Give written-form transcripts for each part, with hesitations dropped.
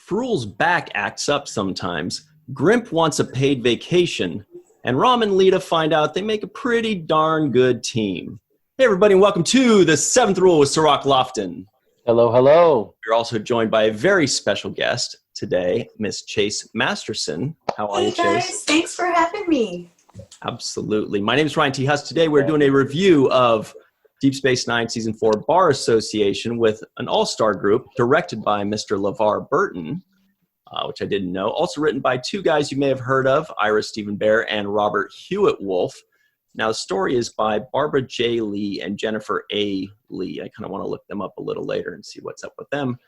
Fruhl's back acts up sometimes. Grimp wants a paid vacation. And Rom and Leeta find out they make a pretty darn good team. Hey, everybody, and welcome to the Seventh Rule with Cirroc Lofton. Hello, hello. We're also joined by a very special guest today, Miss Chase Masterson. How are you, Chase? Hey, guys. Thanks for having me. Absolutely. My name is Ryan T. Husk. Today we're doing a review of Deep Space Nine Season 4 Bar Association with an all-star group directed by Mr. LeVar Burton, which I didn't know. Also written by two guys you may have heard of, Ira Stephen Bear and Robert Hewitt Wolf. Now, the story is by Barbara J. Lee and Jennifer A. Lee. I kind of want to look them up a little later and see what's up with them.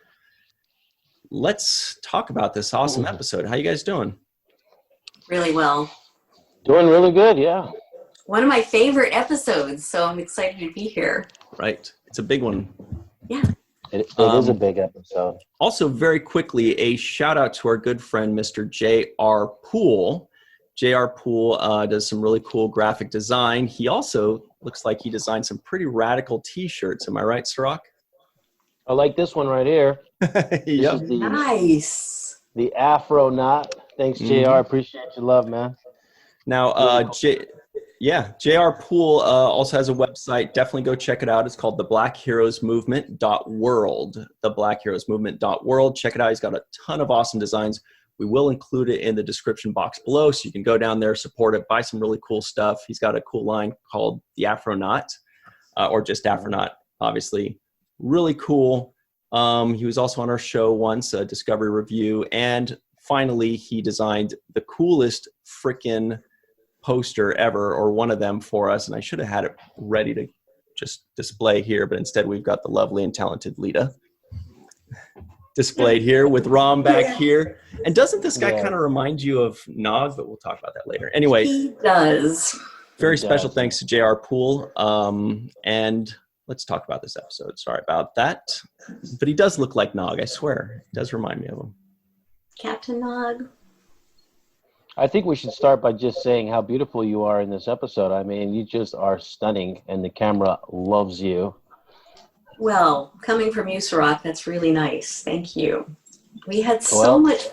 Let's talk about this awesome episode. How you guys doing? Really well. Doing really good, yeah. One of my favorite episodes, so I'm excited to be here. Right. It's a big one. Yeah. It is a big episode. Also, very quickly, a shout out to our good friend, Mr. J.R. Poole. J.R. Poole does some really cool graphic design. He also looks like he designed some pretty radical T-shirts. Am I right, Cirroc? I like this one right here. Yep. Nice. The Afro knot. Thanks, JR. Appreciate your love, man. Now, J.R. Poole also has a website. Definitely go check it out. It's called theblackheroesmovement.world. Theblackheroesmovement.world. Check it out. He's got a ton of awesome designs. We will include it in the description box below, so you can go down there, support it, buy some really cool stuff. He's got a cool line called the Afro Knot, or just Afro Knot, obviously. Really cool. He was also on our show once, a Discovery Review, and finally, he designed the coolest frickin' poster ever, or one of them for us, and I should have had it ready to just display here, but instead we've got the lovely and talented Leeta displayed here with Rom back here. And doesn't this guy kind of remind you of Nog? But we'll talk about that later. Anyway. He does. Very special thanks to J.R. Poole. And let's talk about this episode. Sorry about that. But he does look like Nog, I swear. He does remind me of him. Captain Nog. I think we should start by just saying how beautiful you are in this episode. I mean, you just are stunning, and the camera loves you. Well, coming from you, Cirroc, that's really nice. Thank you. We had so much...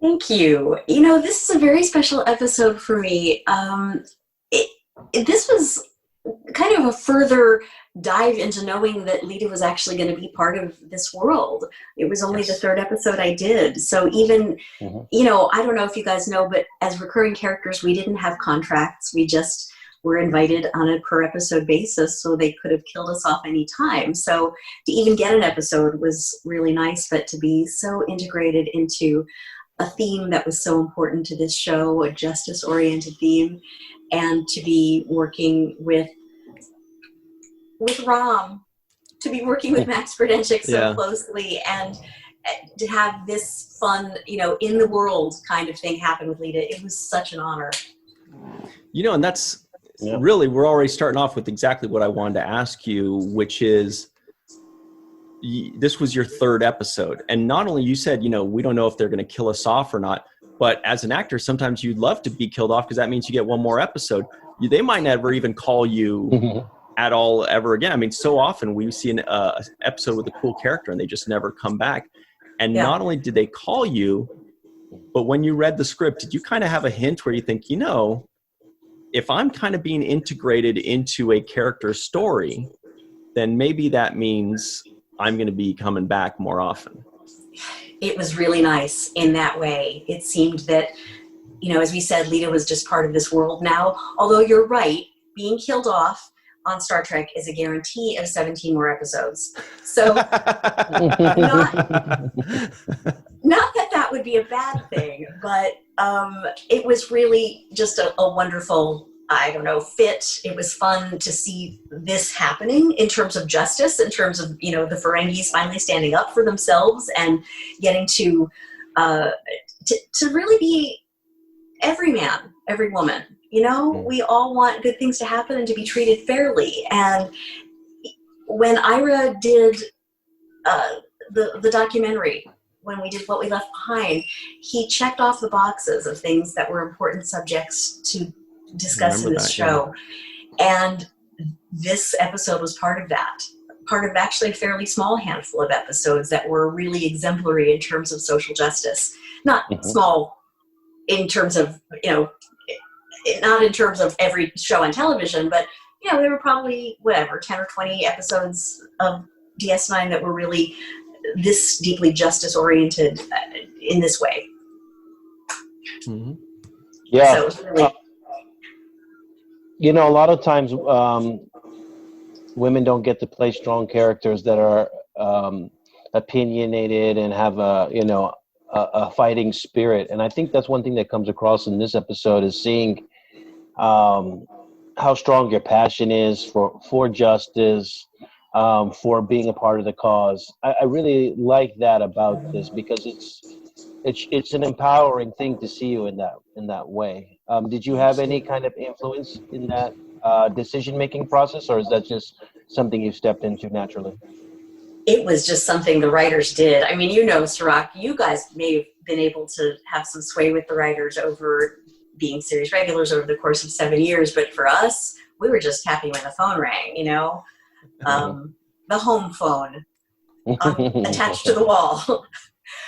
Thank you. You know, this is a very special episode for me. This was kind of a further dive into knowing that Leeta was actually going to be part of this world. It was only the third episode I did. So even, you know, I don't know if you guys know, but as recurring characters, we didn't have contracts. We just were invited on a per episode basis, so they could have killed us off any time. So to even get an episode was really nice, but to be so integrated into a theme that was so important to this show, a justice-oriented theme, and to be working with Rom, to be working with Max Berdenchik so closely, and to have this fun, you know, in the world kind of thing happen with Leeta, it was such an honor. You know, and that's really, we're already starting off with exactly what I wanted to ask you, which is, this was your third episode. And not only you said, you know, we don't know if they're going to kill us off or not, but as an actor, sometimes you'd love to be killed off because that means you get one more episode. They might never even call you at all ever again. I mean, so often we see an episode with a cool character and they just never come back. And not only did they call you, but when you read the script, did you kind of have a hint where you think, you know, if I'm kind of being integrated into a character's story, then maybe that means I'm going to be coming back more often? It was really nice in that way. It seemed that, you know, as we said, Leeta was just part of this world now. Although you're right, being killed off on Star Trek is a guarantee of 17 more episodes. So not that would be a bad thing, but it was really just a wonderful, I don't know, fit. It was fun to see this happening in terms of justice, in terms of, you know, the Ferengis finally standing up for themselves and getting to really be every man, every woman. You know, we all want good things to happen and to be treated fairly. And when Ira did the documentary, when we did What We Left Behind, he checked off the boxes of things that were important subjects to discuss in this show. And this episode was part of that. part of actually a fairly small handful of episodes that were really exemplary in terms of social justice. Not small in terms of, not in terms of every show on television, but, there were probably, 10 or 20 episodes of DS9 that were really this deeply justice-oriented in this way. Mm-hmm. Yeah. So it was really... a lot of times women don't get to play strong characters that are opinionated and have a fighting spirit. And I think that's one thing that comes across in this episode is seeing how strong your passion is for justice, for being a part of the cause. I really like that about this because it's an empowering thing to see you in that way. Did you have any kind of influence in that decision-making process, or is that just something you stepped into naturally? It was just something the writers did. I mean, Cirroc, you guys may have been able to have some sway with the writers over being series regulars over the course of 7 years, but for us, we were just happy when the phone rang, the home phone attached to the wall.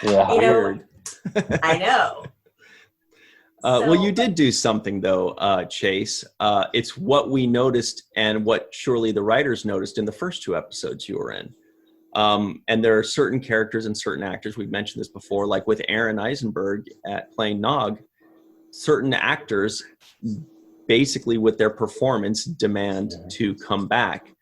Yeah, weird. I know. Well, you did do something though, Chase. It's what we noticed and what surely the writers noticed in the first 2 episodes you were in. And there are certain characters and certain actors, we've mentioned this before, like with Aaron Eisenberg at playing Nog, certain actors basically with their performance demand to come back.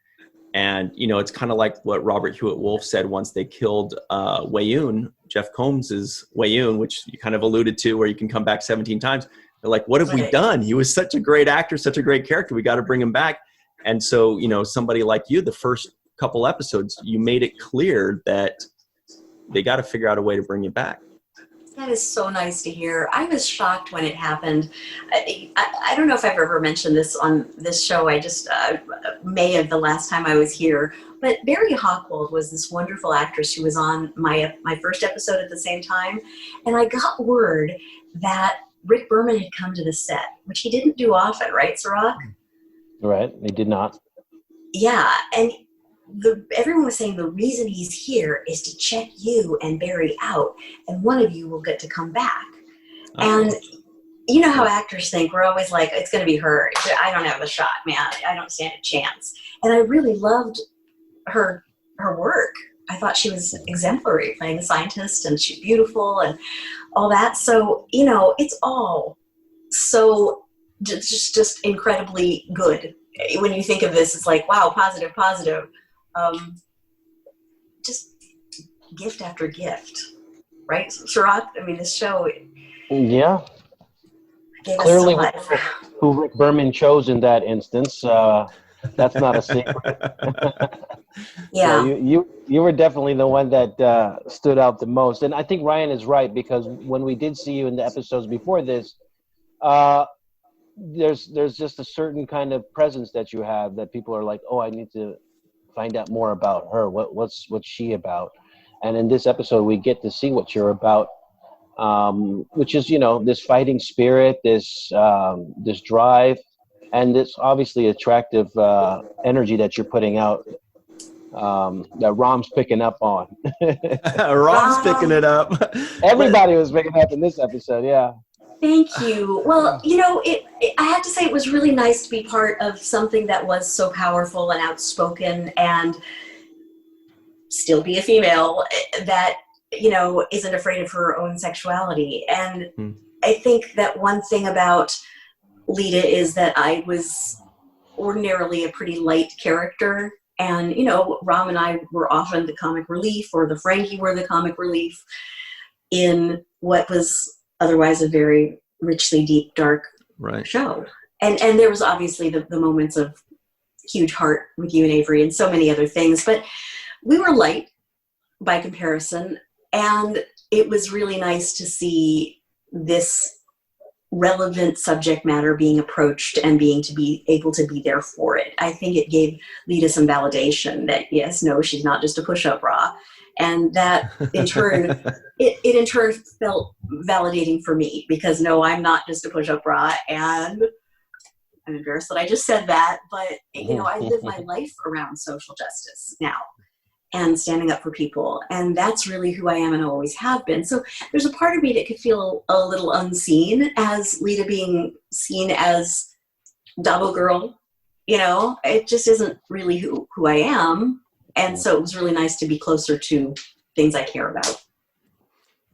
And, it's kind of like what Robert Hewitt Wolf said once they killed Weyoun, Jeff Combs's Weyoun, which you kind of alluded to, where you can come back 17 times. They're like, what have we done? He was such a great actor, such a great character. We got to bring him back. And so, somebody like you, the first couple episodes, you made it clear that they got to figure out a way to bring you back. That is so nice to hear. I was shocked when it happened. I don't know if I've ever mentioned this on this show. I just, May of the last time I was here. But Barry Hochwald was this wonderful actress who was on my first episode at the same time. And I got word that Rick Berman had come to the set, which he didn't do often, right, Cirroc? Right, he did not. Yeah, and everyone was saying the reason he's here is to check you and Barry out, and one of you will get to come back. And you know how actors think. We're always like, it's going to be her. I don't have a shot, man. I don't stand a chance. And I really loved her work. I thought she was exemplary playing a scientist, and she's beautiful and all that. So, it's all so just incredibly good. When you think of this, it's like, wow, positive. Just gift after gift, right, Cirroc? I mean, this show. Yeah. Gave Clearly, us so much. who Rick Berman chose in that instance. That's not a secret. Yeah. So you were definitely the one that stood out the most, and I think Ryan is right, because when we did see you in the episodes before this, there's just a certain kind of presence that you have that people are like, oh, I need to find out more about her. What's she about? And in this episode, we get to see what you're about, which is, this fighting spirit, this drive, and this obviously attractive energy that you're putting out, that Rom's picking up on. Rom's picking it up. Everybody was picking up in this episode, yeah. Thank you. Well, I have to say it was really nice to be part of something that was so powerful and outspoken, and still be a female that, isn't afraid of her own sexuality. And I think that one thing about Leeta is that I was ordinarily a pretty light character. And, Rom and I were often the comic relief, or the Frankie were the comic relief in what was otherwise a very richly deep, dark show. And there was obviously the moments of huge heart with you and Avery and so many other things, but we were light by comparison. And it was really nice to see this relevant subject matter being approached and being able to be there for it. I think it gave Leeta some validation that yes, no, she's not just a push-up bra. And that in turn, it in turn felt validating for me, because no, I'm not just a push-up bra, and I'm embarrassed that I just said that, but I live my life around social justice now and standing up for people. And that's really who I am and always have been. So there's a part of me that could feel a little unseen as Leeta being seen as Dabo girl. It just isn't really who I am. And so it was really nice to be closer to things I care about.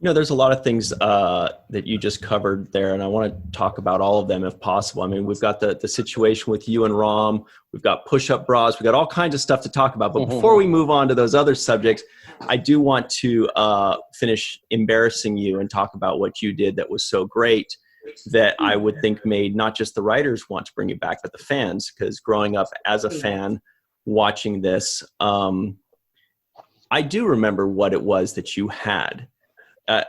There's a lot of things that you just covered there, and I want to talk about all of them if possible. I mean, we've got the situation with you and Rom, we've got push-up bras, we've got all kinds of stuff to talk about. But before we move on to those other subjects, I do want to finish embarrassing you and talk about what you did that was so great that I would think made not just the writers want to bring it back, but the fans. Because growing up as a fan, watching this, I do remember what it was that you had.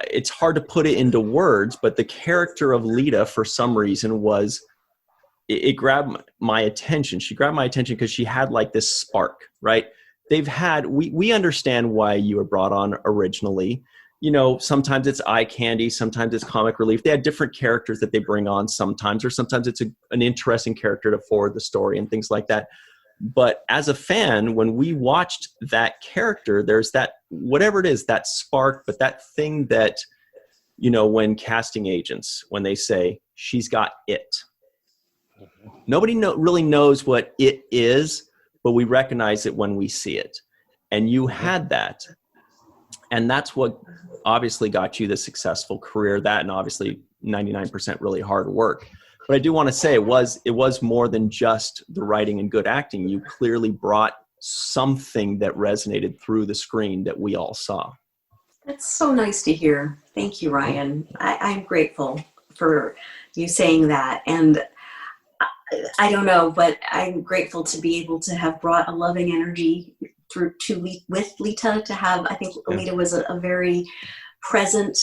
It's hard to put it into words, but the character of Leeta, for some reason, it grabbed my attention. She grabbed my attention because she had like this spark, right? We understand why you were brought on originally. Sometimes it's eye candy, sometimes it's comic relief. They had different characters that they bring on sometimes, or sometimes it's an interesting character to forward the story and things like that. But as a fan, when we watched that character, there's that, whatever it is, that spark, but that thing that, when casting agents, when they say, she's got it. Nobody really knows what it is, but we recognize it when we see it. And you had that. And that's what obviously got you the successful career, that and obviously 99% really hard work. But I do want to say it was more than just the writing and good acting. You clearly brought something that resonated through the screen that we all saw. That's so nice to hear. Thank you, Ryan. I'm grateful for you saying that. And I don't know, but I'm grateful to be able to have brought a loving energy with Leeta, to have, I think Leeta was a very present,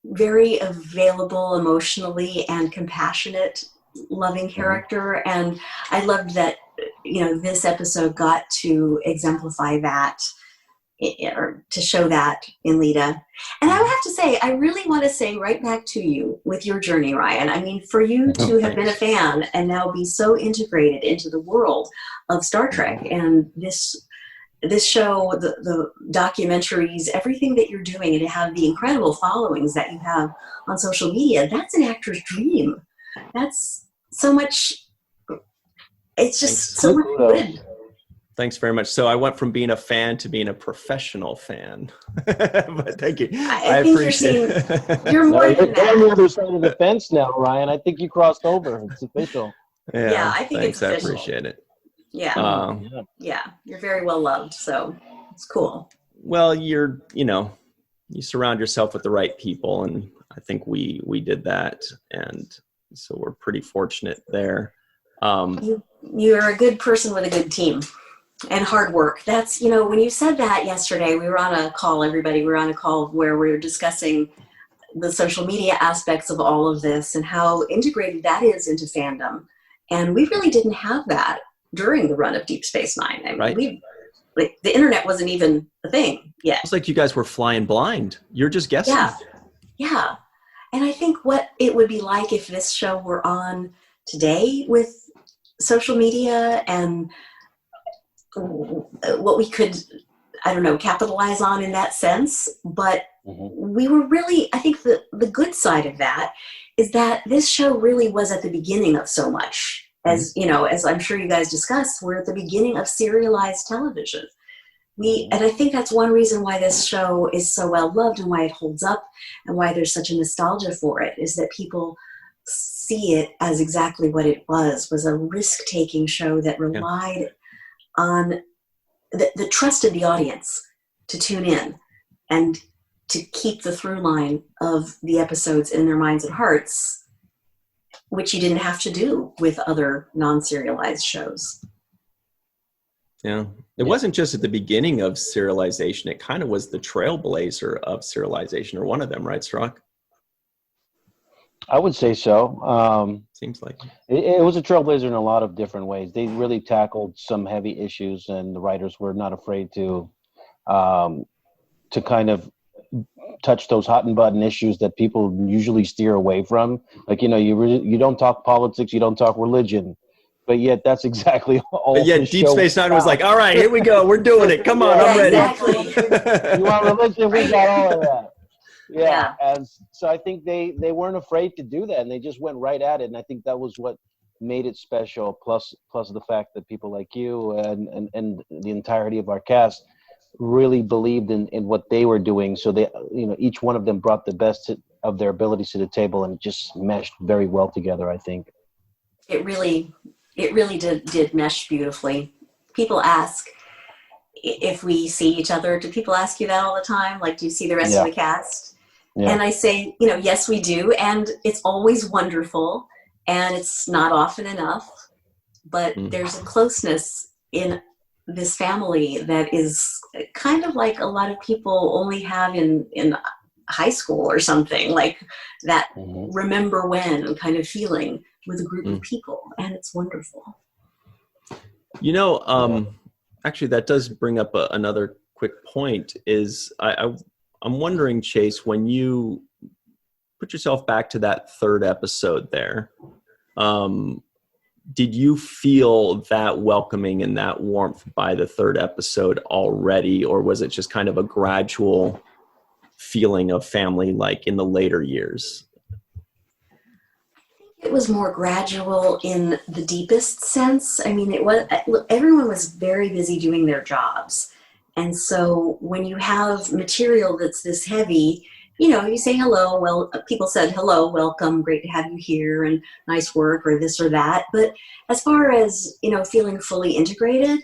very available emotionally and compassionate, loving character. And I loved that, this episode got to exemplify that, or to show that in Leeta. And I would have to say, I really want to say right back to you with your journey, Ryan. I mean, for you to have been a fan and now be so integrated into the world of Star Trek and this show, the documentaries, everything that you're doing, and to have the incredible followings that you have on social media, that's an actor's dream. That's so much, it's just so much good. Thanks very much. So I went from being a fan to being a professional fan. But thank you. I appreciate it. You're more than that. You're on the other side of the fence now, Ryan. I think you crossed over. It's official. Yeah, I think thanks. It's official. I appreciate it. Yeah. Yeah. You're very well loved. So it's cool. Well, you surround yourself with the right people. And I think we did that. And so we're pretty fortunate there. You're a good person with a good team and hard work. That's, when you said that yesterday, we were on a call, everybody, we were on a call where we were discussing the social media aspects of all of this and how integrated that is into fandom. And we really didn't have that during the run of Deep Space Nine. I mean, right. The internet wasn't even a thing yet. It's like you guys were flying blind. You're just guessing. Yeah. And I think what it would be like if this show were on today with social media and what we could, capitalize on in that sense. But we were really, I think the good side of that is that this show really was at the beginning of so much. As as I'm sure you guys discussed, we're at the beginning of serialized television. And I think that's one reason why this show is so well loved and why it holds up and why there's such a nostalgia for it, is that people see it as exactly what it was a risk-taking show that relied on the trust of the audience to tune in and to keep the through line of the episodes in their minds and hearts, which you didn't have to do with other non-serialized shows. Yeah. It wasn't just at the beginning of serialization. It kind of was the trailblazer of serialization, or one of them, right, Cirroc? I would say so. Seems like it was a trailblazer in a lot of different ways. They really tackled some heavy issues, and the writers were not afraid to kind of touch those hot and button issues that people usually steer away from. Like, you don't talk politics, you don't talk religion, but yet that's exactly all. But yet Deep Space Nine was like, all right, here we go, we're doing it. Come on, I'm ready. Exactly. You want religion? We got all of that. Yeah. And so I think they weren't afraid to do that, and they just went right at it. And I think that was what made it special. Plus the fact that people like you and the entirety of our cast really believed in what they were doing. So they, each one of them brought the best of their abilities to the table, and just meshed very well together, I think. It really did mesh beautifully. People ask if we see each other. Do people ask you that all the time? Like, do you see the rest of the cast? Yeah. And I say, yes, we do. And it's always wonderful. And it's not often enough. But there's a closeness in this family that is kind of like a lot of people only have in high school or something, like that remember when kind of feeling with a group of people. And it's wonderful. Actually, that does bring up another quick point is I'm wondering, Chase, when you put yourself back to that third episode there, did you feel that welcoming and that warmth by the third episode already, or was it just kind of a gradual feeling of family like in the later years? It was more gradual in the deepest sense. I mean, everyone was very busy doing their jobs. And so when you have material that's this heavy, you say hello. Well, people said hello, welcome, great to have you here, and nice work, or this or that. But as far as, feeling fully integrated,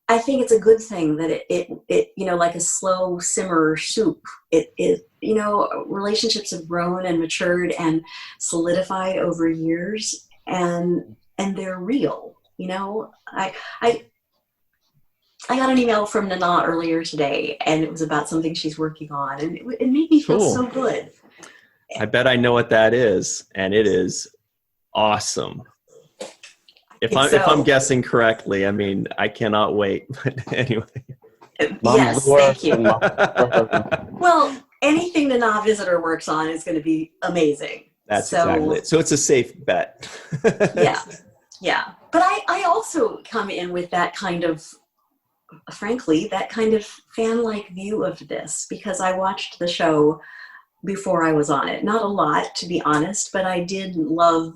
I think it's a good thing that it like a slow simmer soup. Relationships have grown and matured and solidified over years, and they're real. I got an email from Nana earlier today, and it was about something she's working on, and it made me feel so good. I bet I know what that is, and it is awesome. If I'm guessing correctly, I mean, I cannot wait. But anyway. Yes, thank you. Well, anything the Nah Visitor works on is going to be amazing. That's exactly it. So it's a safe bet. Yeah. But I also come in with that kind of, frankly, that kind of fan-like view of this, because I watched the show before I was on it. Not a lot, to be honest, but I did love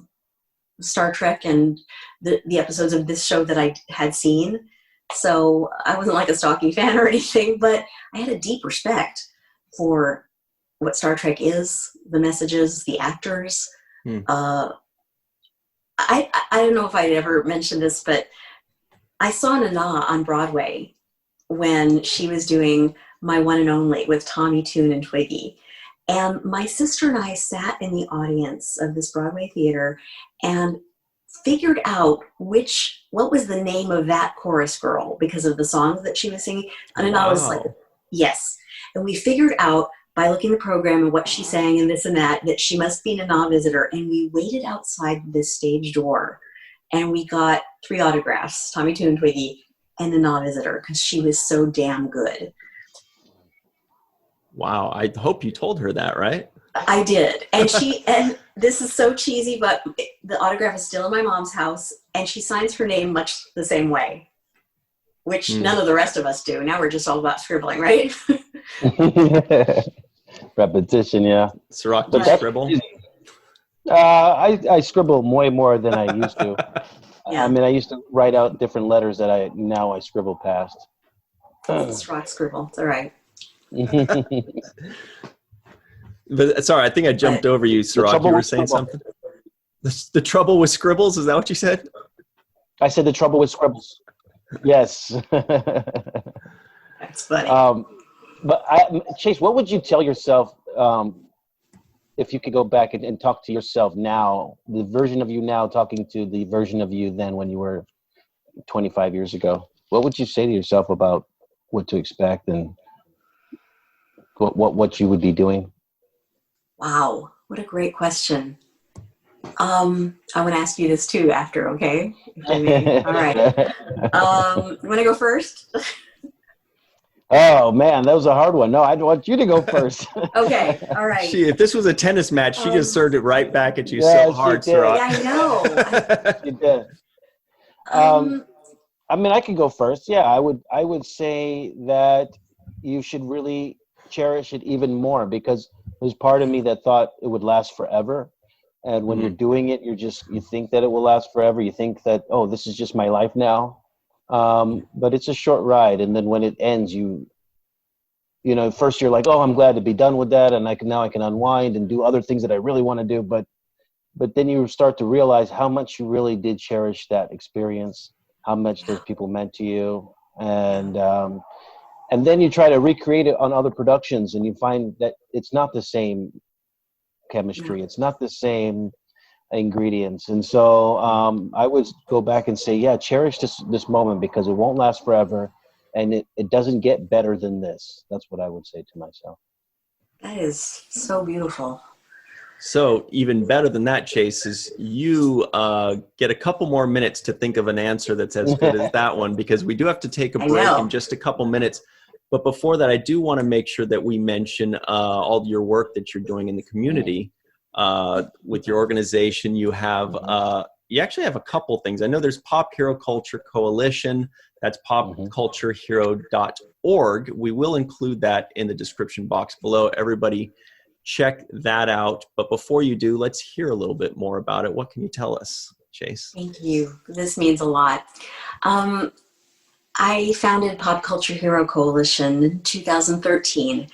Star Trek and the episodes of this show that I had seen. So I wasn't like a stalking fan or anything, but I had a deep respect for what Star Trek is, the messages, the actors. I don't know if I'd ever mentioned this, but I saw Nana on Broadway when she was doing My One and Only with Tommy, Tune, and Twiggy. And my sister and I sat in the audience of this Broadway theater and figured out what was the name of that chorus girl because of the songs that she was singing. And I was like, yes. And we figured out by looking at the program and what she sang and this and that she must be Nana Visitor. And we waited outside this stage door and we got 3 autographs, Tommy, Tune, and Twiggy, and Nana Visitor, because she was so damn good. Wow. I hope you told her that, right? I did. And this is so cheesy, but the autograph is still in my mom's house, and she signs her name much the same way, which none of the rest of us do. Now we're just all about scribbling, right? Repetition, yeah. Cirroc, do you scribble? I scribble way more than I used to. Yeah. I mean, I used to write out different letters that I scribble past. It's rock scribble. It's all right. But sorry, I think I jumped over you, Cirroc. You were saying something? The trouble with scribbles? Is that what you said? I said the trouble with scribbles. Yes. That's funny. But Chase, what would you tell yourself if you could go back and talk to yourself now, the version of you now talking to the version of you then when you were 25 years ago? What would you say to yourself about what to expect and what you would be doing? Wow, what a great question. I want to ask you this too after, okay? If I may. All right. You want to go first? Oh man, that was a hard one. No, I want you to go first. Okay, all right. If this was a tennis match, she just served it right back at you yeah, so hard, she did. Cirroc. Yeah, I know. She did. I mean, I can go first. Yeah, I would say that you should really cherish it even more, because there's part of me that thought it would last forever. And when you're doing it, you think that it will last forever. You think that, oh, this is just my life now. But it's a short ride. And then when it ends, you know, first you're like, oh, I'm glad to be done with that. And now I can unwind and do other things that I really want to do. But then you start to realize how much you really did cherish that experience, how much those people meant to you. And then you try to recreate it on other productions, and you find that it's not the same chemistry. It's not the same ingredients. And so I would go back and say, yeah, cherish this moment, because it won't last forever, and it doesn't get better than this. That's what I would say to myself. That is so beautiful. So even better than that, Chase, is you get a couple more minutes to think of an answer that's as good as that one, because we do have to take a break in just a couple minutes. But before that, I do want to make sure that we mention all your work that you're doing in the community with your organization. You have you actually have a couple things. I know there's Pop Hero Culture Coalition. That's popculturehero.org. We will include that in the description box below. Everybody check that out. But before you do, let's hear a little bit more about it. What can you tell us, Chase? Thank you. This means a lot. I founded Pop Culture Hero Coalition in 2013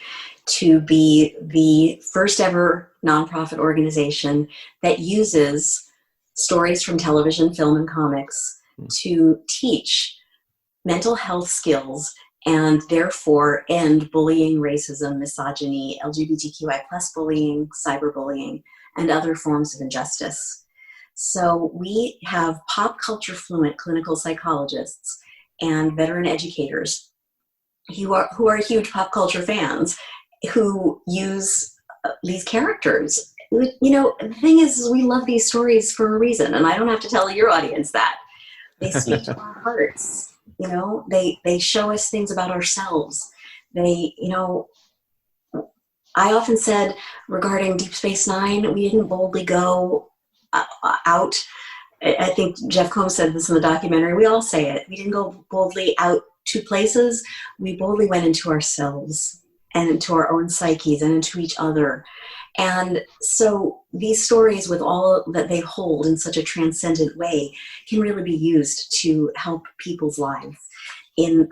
to be the first ever nonprofit organization that uses stories from television, film, and comics to teach mental health skills and therefore end bullying, racism, misogyny, LGBTQI+ bullying, cyberbullying, and other forms of injustice. So we have pop culture fluent clinical psychologists and veteran educators who are huge pop culture fans, who use these characters. You know, the thing is, we love these stories for a reason, and I don't have to tell your audience that. They speak to our hearts. You know, they show us things about ourselves. They, you know, I often said regarding Deep Space Nine, we didn't boldly go out. I think Jeff Combs said this in the documentary. We all say it. We didn't go boldly out to places. We boldly went into ourselves and into our own psyches and into each other. And so these stories, with all that they hold in such a transcendent way, can really be used to help people's lives in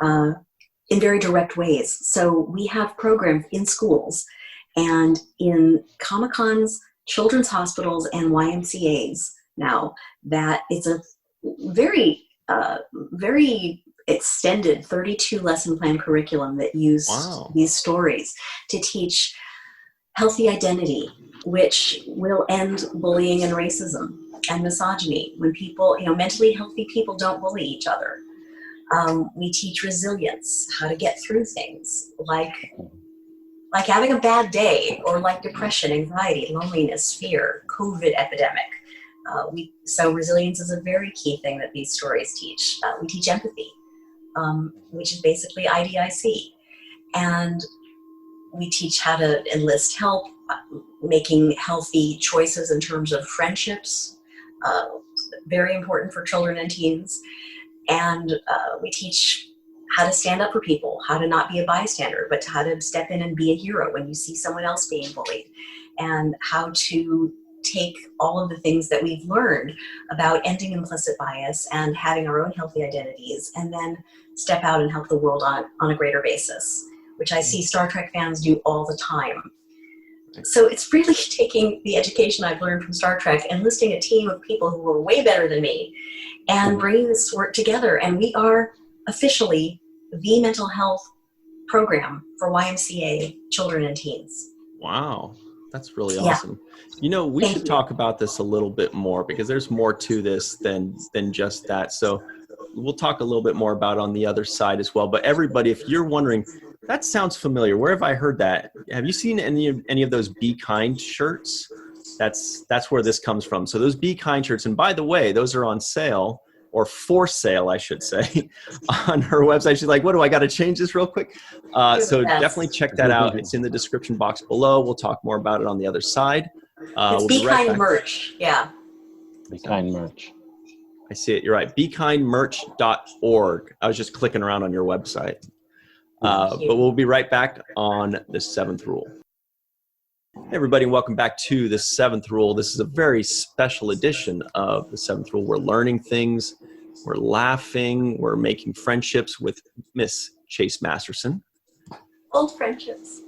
very direct ways. So we have programs in schools and in Comic-Cons, children's hospitals, and YMCAs now, that it's a very, very extended 32 lesson plan curriculum that use these stories to teach healthy identity, which will end bullying and racism and misogyny. When people, you know, mentally healthy people don't bully each other. We teach resilience, how to get through things like having a bad day, or like depression, anxiety, loneliness, fear, COVID epidemic. So resilience is a very key thing that these stories teach. We teach empathy, which is basically IDIC. And we teach how to enlist help, making healthy choices in terms of friendships, very important for children and teens. And we teach how to stand up for people, how to not be a bystander, but how to step in and be a hero when you see someone else being bullied, and how to take all of the things that we've learned about ending implicit bias and having our own healthy identities, and then step out and help the world on a greater basis, which I see Star Trek fans do all the time. So it's really taking the education I've learned from Star Trek, enlisting a team of people who are way better than me, and bringing this work together. And we are officially the mental health program for YMCA children and teens. Wow, that's really awesome. You know, we should talk about this a little bit more, because there's more to this than just that. So we'll talk a little bit more about it on the other side as well. But everybody, if you're wondering, that sounds familiar, where have I heard that? Have you seen any of those Be Kind shirts? That's where this comes from. So those Be Kind shirts, and by the way, those are on sale or for sale, I should say, on her website. She's like, what do I got to change this real quick? So definitely check that out. It's in the description box below. We'll talk more about it on the other side. It's We'll Be be right Kind back. merch. Yeah. Be Kind merch. I see it. You're right. BeKindMerch.org. I was just clicking around on your website. But we'll be right back on the 7th rule. Hey everybody, welcome back to the 7th rule. This is a very special edition of the 7th rule. We're learning things, we're laughing, we're making friendships with Miss Chase Masterson. Old friendships.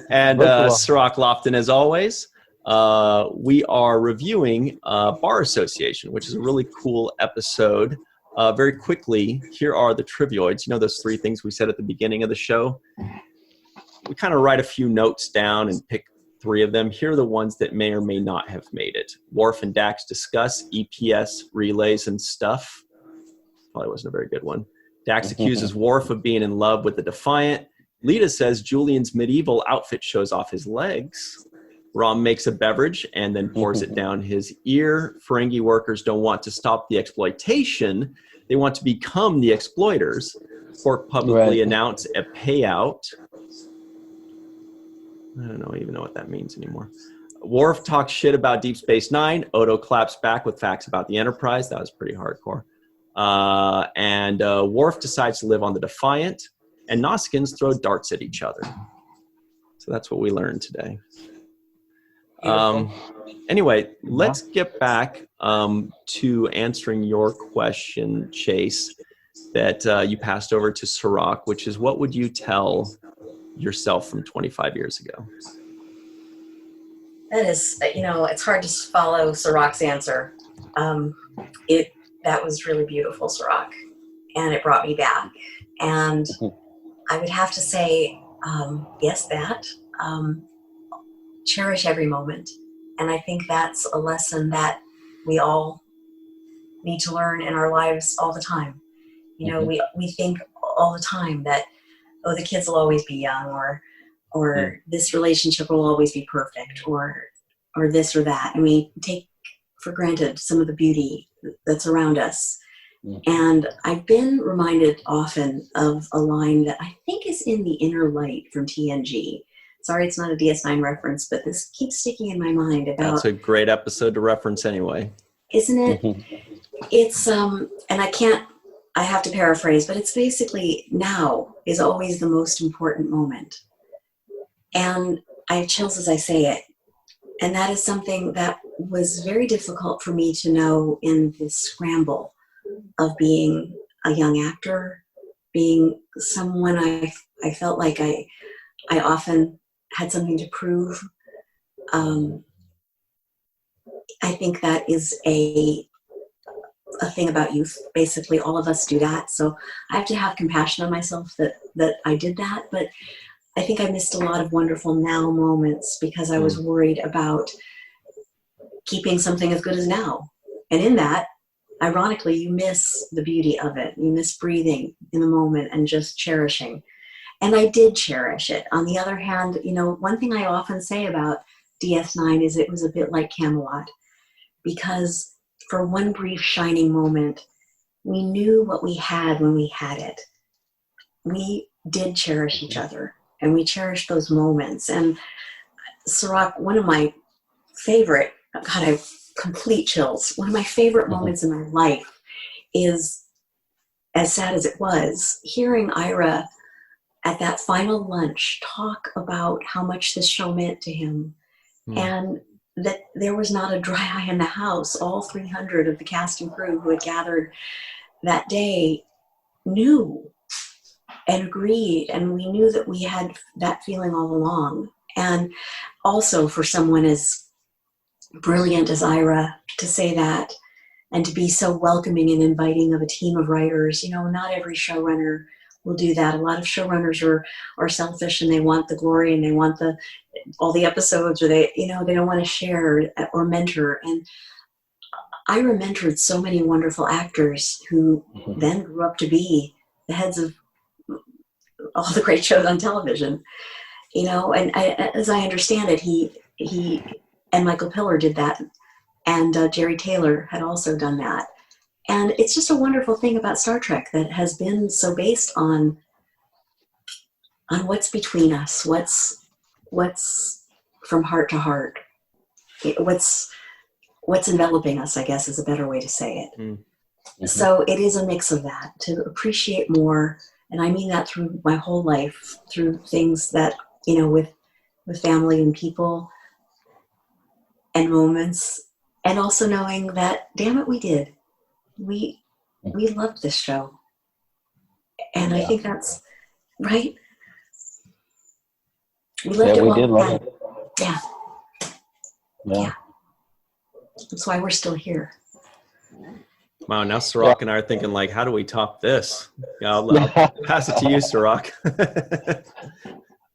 And Cirroc Lofton, as always. We are reviewing Bar Association, which is a really cool episode. Very quickly, here are the trivioids. You know those 3 things we said at the beginning of the show? We kind of write a few notes down and pick 3 of them. Here are the ones that may or may not have made it. Worf and Dax discuss EPS relays and stuff. Probably wasn't a very good one. Dax accuses Worf of being in love with the Defiant. Leeta says Julian's medieval outfit shows off his legs. Rom makes a beverage and then pours it down his ear. Ferengi workers don't want to stop the exploitation. They want to become the exploiters. Quark publicly announced a payout. I don't even know what that means anymore. Worf talks shit about Deep Space Nine. Odo claps back with facts about the Enterprise. That was pretty hardcore. And Worf decides to live on the Defiant. And Noskins throw darts at each other. So that's what we learned today. Anyway, let's get back to answering your question, Chase, that you passed over to Cirroc, which is, what would you tell yourself from 25 years ago? That is, it's hard to follow Cirroc's answer. That was really beautiful, Cirroc, and it brought me back. And I would have to say, yes, that. Cherish every moment. And I think that's a lesson that we all need to learn in our lives all the time. We think all the time that, oh, the kids will always be young, or this relationship will always be perfect, or this or that. And we take for granted some of the beauty that's around us. And I've been reminded often of a line that I think is in The Inner Light from TNG. Sorry, it's not a DS9 reference, but this keeps sticking in my mind about... That's a great episode to reference anyway. Isn't it? It's, and I have to paraphrase, but it's basically, now is always the most important moment. And I have chills as I say it. And that is something that was very difficult for me to know in this scramble of being a young actor, being someone I felt like I often had something to prove. I think that is a thing about youth. Basically, all of us do that. So I have to have compassion on myself that I did that. But I think I missed a lot of wonderful now moments because I was worried about keeping something as good as now. And in that, ironically, you miss the beauty of it. You miss breathing in the moment and just cherishing. And I did cherish it. On the other hand, one thing I often say about DS9 is it was a bit like Camelot, because for one brief shining moment, we knew what we had when we had it. We did cherish each other, and we cherished those moments. And Cirroc, one of my favorite, God, I have complete chills. One of my favorite moments in my life is, as sad as it was, hearing Ira at that final lunch talk about how much this show meant to him, and that there was not a dry eye in the house. All 300 of the cast and crew who had gathered that day knew and agreed, and we knew that we had that feeling all along. And also for someone as brilliant as Ira to say that, and to be so welcoming and inviting of a team of writers. Not every showrunner will do that. A lot of showrunners are selfish, and they want the glory, and they want all the episodes, or they don't want to share or mentor. And Ira mentored so many wonderful actors who then grew up to be the heads of all the great shows on television. And as I understand it, he and Michael Piller did that, and Jerry Taylor had also done that. And it's just a wonderful thing about Star Trek that has been so based on what's between us, what's from heart to heart, what's enveloping us, I guess is a better way to say it. Mm-hmm. So it is a mix of that, to appreciate more. And I mean that through my whole life, through things that, with family and people and moments, and also knowing that, damn it, we did. We loved this show. And I think that's right. We loved it. We did love it. Yeah. That's why we're still here. Wow, now Cirroc and I are thinking, like, how do we top this? I'll pass it to you, Cirroc.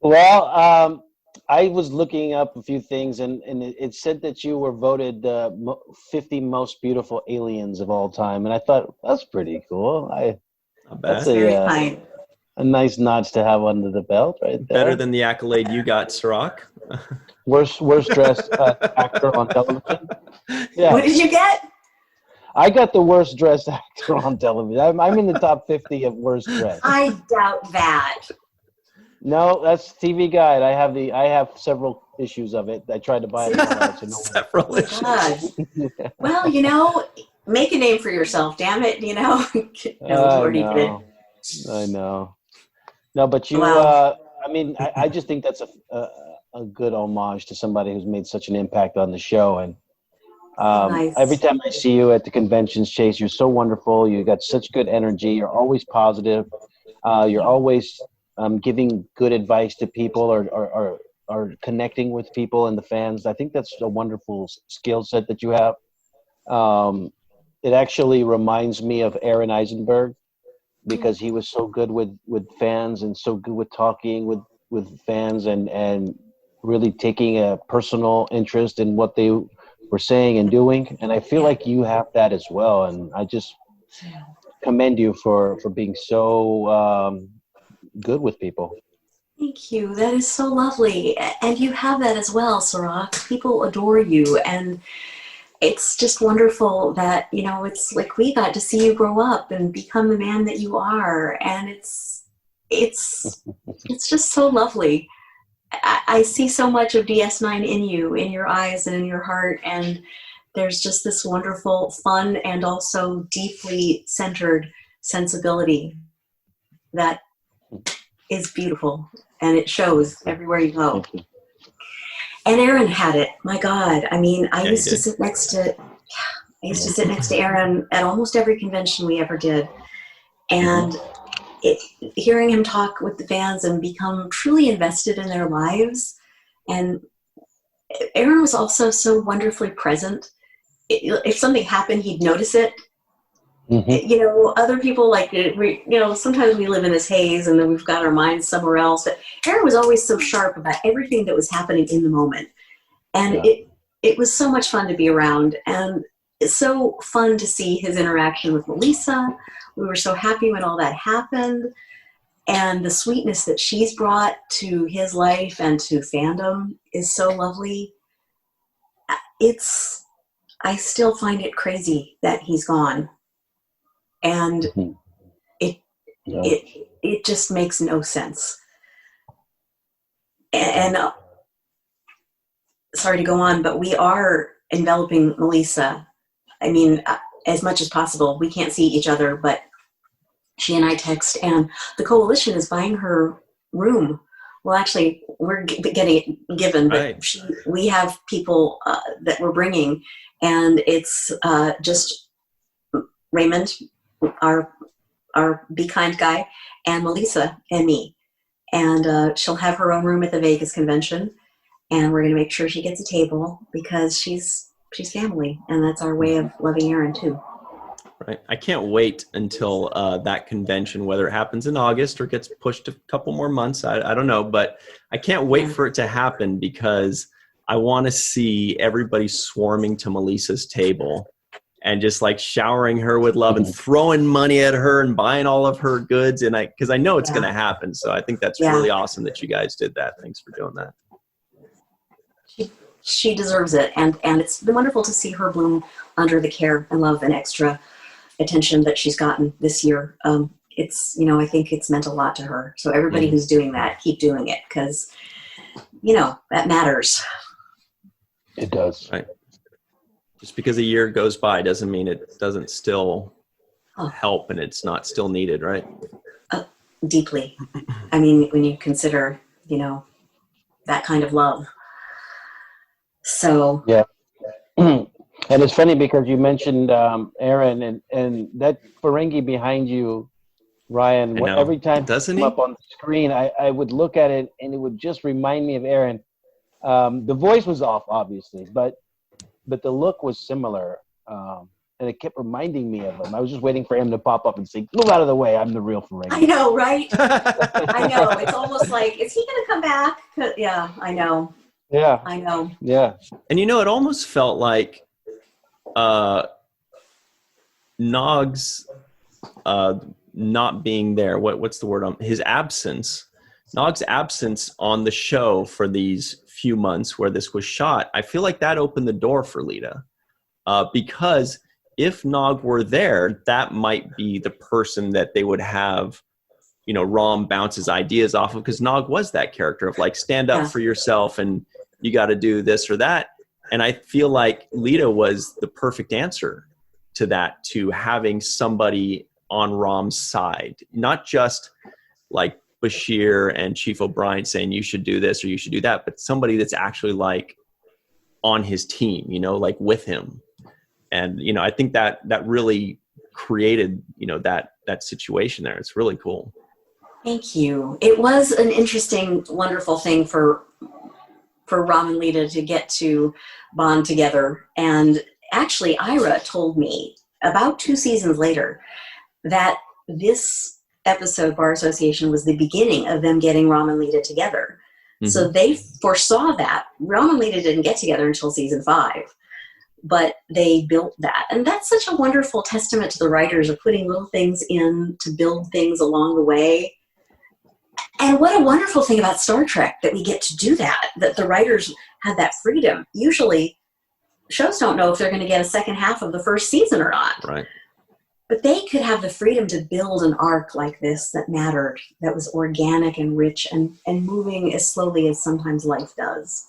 Well, I was looking up a few things, and it said that you were voted 50 most beautiful aliens of all time, and I thought, that's pretty cool. That's very kind. A nice notch to have under the belt, right there. Better than the accolade you got, Cirroc. Worst dressed actor on television. Yeah. What did you get? I got the worst dressed actor on television. I'm in the top 50 of worst dressed. I doubt that. No, that's TV Guide. I have several issues of it. I tried to buy it. Several issues. Well, make a name for yourself. Damn it, I know. No, but you. Wow. I just think that's a good homage to somebody who's made such an impact on the show. And nice. Every time I see you at the conventions, Chase, you're so wonderful. You got such good energy. You're always positive. You're always giving good advice to people or connecting with people and the fans. I think that's a wonderful skill set that you have. It actually reminds me of Aaron Eisenberg, because he was so good with fans and so good with talking with fans and really taking a personal interest in what they were saying and doing. And I feel like you have that as well. And I just commend you for being so good with people. Thank you. That is so lovely. And you have that as well, Cirroc. People adore you. And it's just wonderful that, it's like we got to see you grow up and become the man that you are. And it's just so lovely. I see so much of DS9 in you, in your eyes and in your heart. And there's just this wonderful, fun, and also deeply centered sensibility that is beautiful. And it shows everywhere you go. And Aaron had it. My God. I used to sit next to Aaron at almost every convention we ever did. And hearing him talk with the fans and become truly invested in their lives. And Aaron was also so wonderfully present. If something happened, he'd notice it. Mm-hmm. Other people, sometimes we live in this haze and then we've got our minds somewhere else. But Aaron was always so sharp about everything that was happening in the moment. And it was so much fun to be around. And it's so fun to see his interaction with Melissa. We were so happy when all that happened. And the sweetness that she's brought to his life and to fandom is so lovely. I still find it crazy that he's gone. And it just makes no sense. And sorry to go on, but we are enveloping Melissa. As much as possible. We can't see each other, but she and I text, and the coalition is buying her room. Well, actually, we're getting it given, but right. We have people that we're bringing, and it's just Raymond, our Be Kind guy, and Melissa and me. And she'll have her own room at the Vegas convention, and we're going to make sure she gets a table because she's family, and that's our way of loving Aaron too. Right. I can't wait until that convention, whether it happens in August or gets pushed a couple more months. I don't know, but I can't wait for it to happen because I want to see everybody swarming to Melissa's table and just like showering her with love and throwing money at her and buying all of her goods. And because I know it's going to happen. So I think that's really awesome that you guys did that. Thanks for doing that. She deserves it. And it's been wonderful to see her bloom under the care and love and extra attention that she's gotten this year. It's, I think it's meant a lot to her. So everybody who's doing that, keep doing it, because, that matters. It does. Right. Just because a year goes by doesn't mean it doesn't still help and it's not still needed, right? Deeply. I mean, when you consider, that kind of love. So. Yeah. And it's funny because you mentioned Aaron and that Ferengi behind you, Ryan. Every time doesn't he came up on the screen, I would look at it and it would just remind me of Aaron. The voice was off, obviously, but the look was similar, and it kept reminding me of him. I was just waiting for him to pop up and say, "Move out of the way! I'm the real Ferengi." I know, right? I know. It's almost like, is he going to come back? Yeah, I know. Yeah, I know. Yeah, and it almost felt like Nog's not being there. What's the word? His absence. Nog's absence on the show for these few months where this was shot, I feel like that opened the door for Leeta. Because if Nog were there, that might be the person that they would have, Rom bounces ideas off of, because Nog was that character of like, stand up for yourself and you got to do this or that. And I feel like Leeta was the perfect answer to that, to having somebody on Rom's side, not just like Bashir and Chief O'Brien saying you should do this or you should do that, but somebody that's actually like on his team, like with him. And, I think that really created, that situation there. It's really cool. Thank you. It was an interesting, wonderful thing for Rom and Leeta to get to bond together. And actually, Ira told me about 2 seasons later that this episode, Bar Association, was the beginning of them getting Rom and Leeta together. Mm-hmm. So they foresaw that. Rom and Leeta didn't get together until season 5, but they built that. And that's such a wonderful testament to the writers of putting little things in to build things along the way. And what a wonderful thing about Star Trek that we get to do that the writers had that freedom. Usually shows don't know if they're going to get a second half of the first season or not. Right. But they could have the freedom to build an arc like this that mattered, that was organic and rich and moving as slowly as sometimes life does,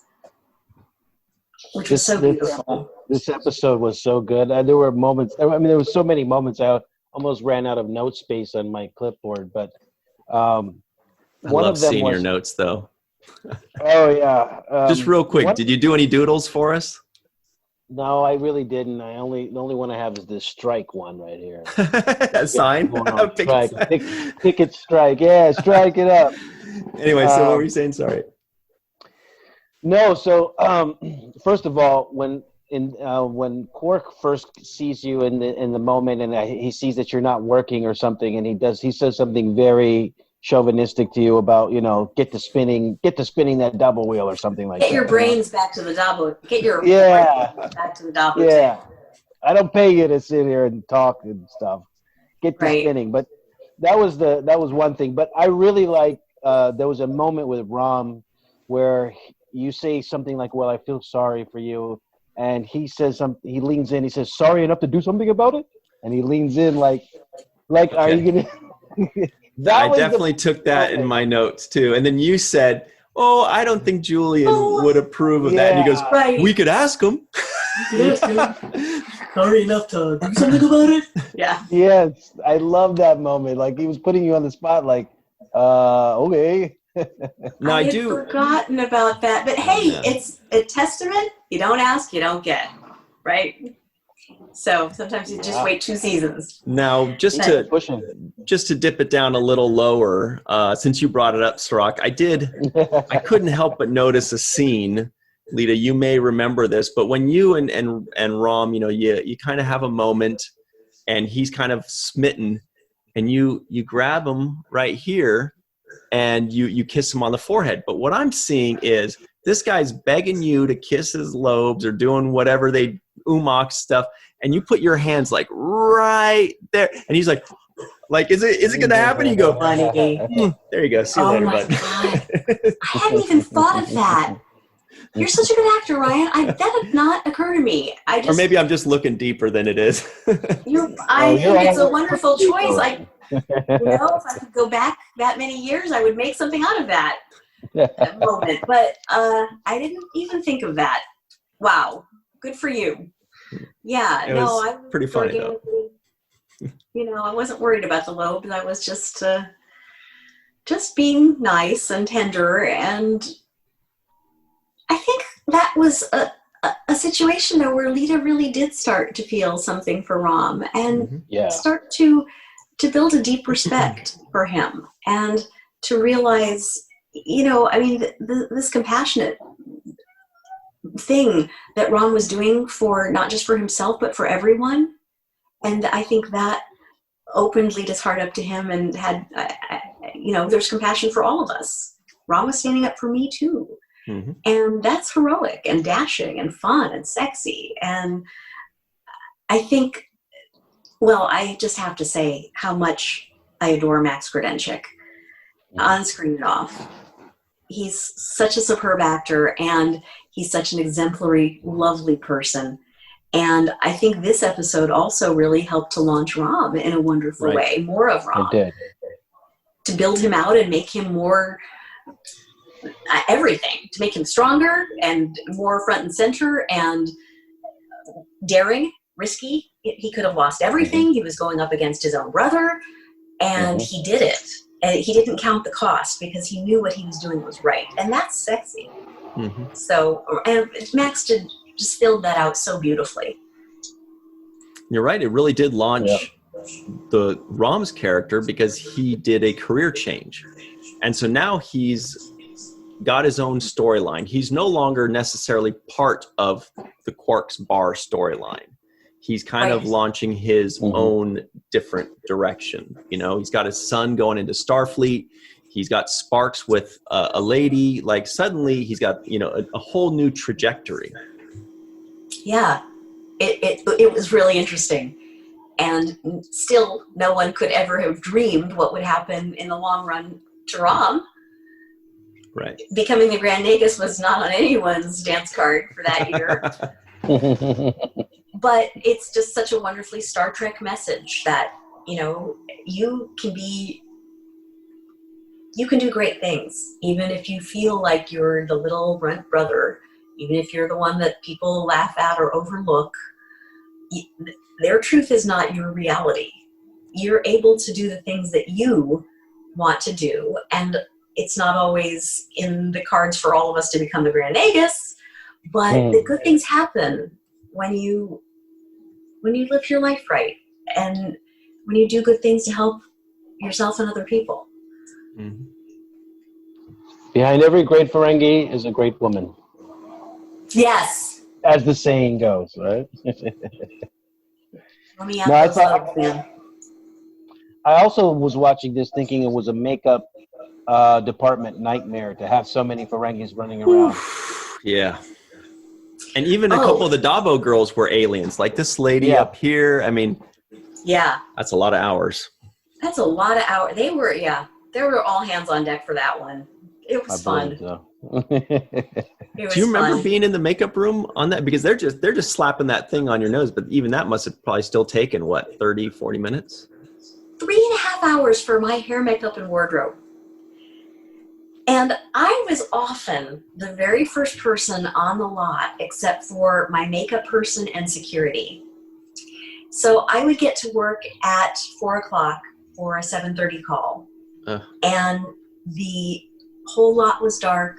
which was so beautiful. This episode was so good. There were moments, there were so many moments I almost ran out of note space on my clipboard, but I love seeing your notes, though. Oh, yeah. Just real quick, did you do any doodles for us? No, I really didn't. The only one I have is this strike one right here. That sign? Picket strike. Yeah, strike it up. Anyway, so what were you saying? Sorry. No, so first of all, when Quark first sees you in the moment, and he sees that you're not working or something, and he says something very chauvinistic to you about, get to spinning that double wheel or something like that. Get your brains back to the double. Get your brains back to the double. Yeah. I don't pay you to sit here and talk and stuff. Get to spinning. But that was one thing. But I really like there was a moment with Rom where you say something like, "Well, I feel sorry for you," and he says something. He leans in. He says, "Sorry enough to do something about it," and he leans in like, okay. Are you gonna? I definitely took that in my notes too. And then you said, "Oh, I don't think Julian would approve of that." And he goes, "We could ask him." Sorry enough to do something about it. Yeah. Yes, I love that moment. Like he was putting you on the spot. Like, okay. No, I had do. Forgotten about that, but hey, it's a testament. You don't ask, you don't get, right? So sometimes you just wait 2 seasons. Now, just to dip it down a little lower, since you brought it up, Cirroc, I couldn't help but notice a scene. Leeta, you may remember this, but when you and Rom, you kind of have a moment, and he's kind of smitten, and you grab him right here, and you kiss him on the forehead. But what I'm seeing is this guy's begging you to kiss his lobes or doing whatever they Umok stuff, and you put your hands like right there, and he's like, is it gonna happen? You go, there you go. See you later, bud. God. I hadn't even thought of that. You're such a good actor, Ryan. That did not occur to me. Or maybe I'm just looking deeper than it is. I think it's a wonderful choice. If I could go back that many years, I would make something out of that moment. But I didn't even think of that. Wow, good for you. Yeah, it was pretty funny though. I wasn't worried about the lobes. I was just being nice and tender, and I think that was a situation though where Leeta really did start to feel something for Rom and start to build a deep respect for him and to realize, this compassionate thing that Rom was doing for not just for himself but for everyone. And I think that opened Leeta's heart up to him and had, there's compassion for all of us. Rom was standing up for me too. Mm-hmm. And that's heroic and dashing and fun and sexy. And I think, I just have to say how much I adore Max Grodenchik on screen and off. He's such a superb actor and he's such an exemplary, lovely person. And I think this episode also really helped to launch Rom in a wonderful way. More of Rom. It did. To build him out and make him more everything. To make him stronger and more front and center and daring, risky. He could have lost everything. Mm-hmm. He was going up against his own brother. And he did it. And he didn't count the cost because he knew what he was doing was right. And that's sexy. Mm-hmm. So, and Max just filled that out so beautifully. You're right. It really did launch the Rom's character because he did a career change. And so now he's got his own storyline. He's no longer necessarily part of the Quark's Bar storyline. He's kind of launching his own different direction. He's got his son going into Starfleet. He's got sparks with a lady. Like suddenly he's got, a whole new trajectory. Yeah, it was really interesting. And still no one could ever have dreamed what would happen in the long run to Rom. Right. Becoming the Grand Nagus was not on anyone's dance card for that year. But it's just such a wonderfully Star Trek message that, you can do great things, even if you feel like you're the little runt brother, even if you're the one that people laugh at or overlook. Their truth is not your reality. You're able to do the things that you want to do, and it's not always in the cards for all of us to become the Grand Nagus, but the good things happen when you live your life right and when you do good things to help yourself and other people. Mm-hmm. Behind every great Ferengi is a great woman. Yes. As the saying goes, right? I also was watching this thinking it was a makeup department nightmare to have so many Ferengis running around. Yeah. And even a couple of the Dabo girls were aliens. Like this lady up here. I mean, that's a lot of hours. That's a lot of hours. They were all hands on deck for that one. It was fun. So. Do you remember being in the makeup room on that? Because they're just slapping that thing on your nose, but even that must have probably still taken 30, 40 minutes? 3.5 hours for my hair, makeup, and wardrobe. And I was often the very first person on the lot, except for my makeup person and security. So I would get to work at 4:00 for a 7:30 call. And the whole lot was dark,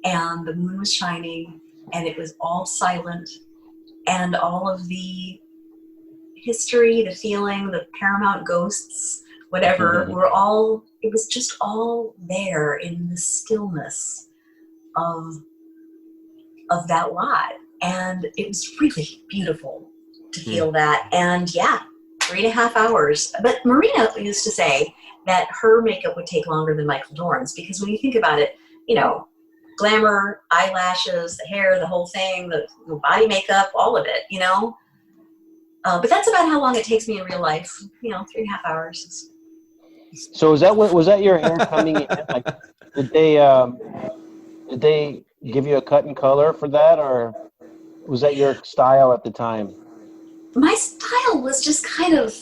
and the moon was shining, and it was all silent, and all of the history, the feeling, the Paramount ghosts, whatever, it was just all there in the stillness of that lot. And it was really beautiful to feel that. And 3.5 hours. But Marina used to say that her makeup would take longer than Michael Dorn's, because when you think about it, glamour, eyelashes, the hair, the whole thing, the body makeup, all of it, but that's about how long it takes me in real life. 3.5 hours. So was that your hair coming in? Like, did they give you a cut and color for that, or was that your style at the time? My style was just kind of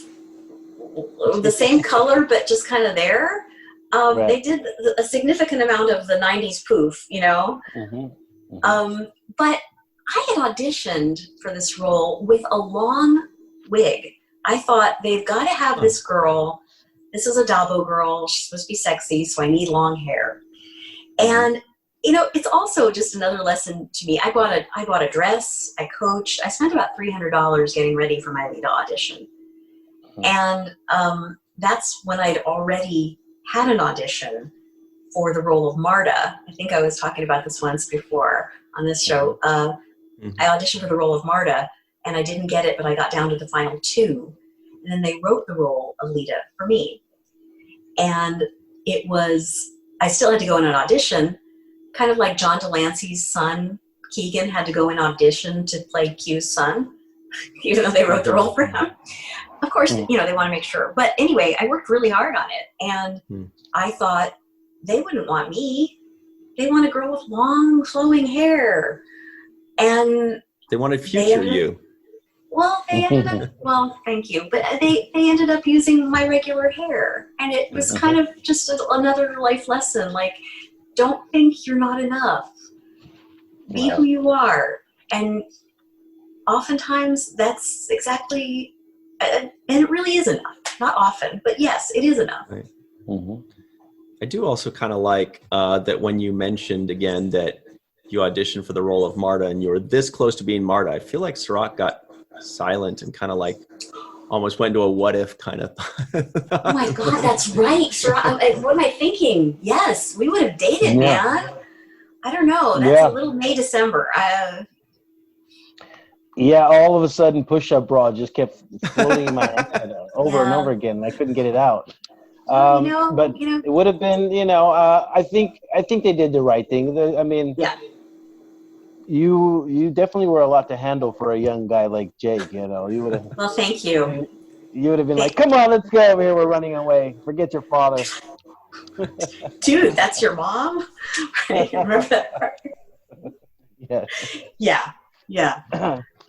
the same color, but just kind of there. Right. They did a significant amount of the 90s poof, you know. But I had auditioned for this role with a long wig. I thought they've got to have this girl. This is a Dabo girl. She's supposed to be sexy, so I need long hair. And you know, it's also just another lesson to me. I bought a dress. I coached. I spent about $300 getting ready for my Leeta audition, and that's when I'd already had an audition for the role of Marta. I think I was talking about this once before on this show. I auditioned for the role of Marta, and I didn't get it, but I got down to the final 2. And then they wrote the role of Leeta for me. And it was, I still had to go in an audition, kind of like John Delancey's son, Keegan, had to go in audition to play Q's son, even though they wrote the role for him. Of course, you know, they want to make sure. But anyway, I worked really hard on it. And I thought, they wouldn't want me. They want a girl with long, flowing hair. And they wanted future you. Well, they ended up, well, thank you. But they ended up using my regular hair. And it was kind of just another life lesson. Like, don't think you're not enough. Be who you are. And oftentimes that's exactly, and it really is enough. Not often, but yes, it is enough. Right. I do also kind of like that when you mentioned again that you auditioned for the role of Marta and you were this close to being Marta. I feel like Cirroc got silent and kind of like almost went into a what if kind of. Oh my God, that's right. Cirroc, what am I thinking? Yes, we would have dated, man. I don't know. That's a little May, December. Yeah, all of a sudden push-up bra just kept floating in my head over and over again. I couldn't get it out. But it would have been, I think they did the right thing. I mean, you definitely were a lot to handle for a young guy like Jake. You would have. Well, thank you. You would have been like, "Come on, let's go over here. We're running away. Forget your father." Dude, that's your mom. Remember that part? Yeah.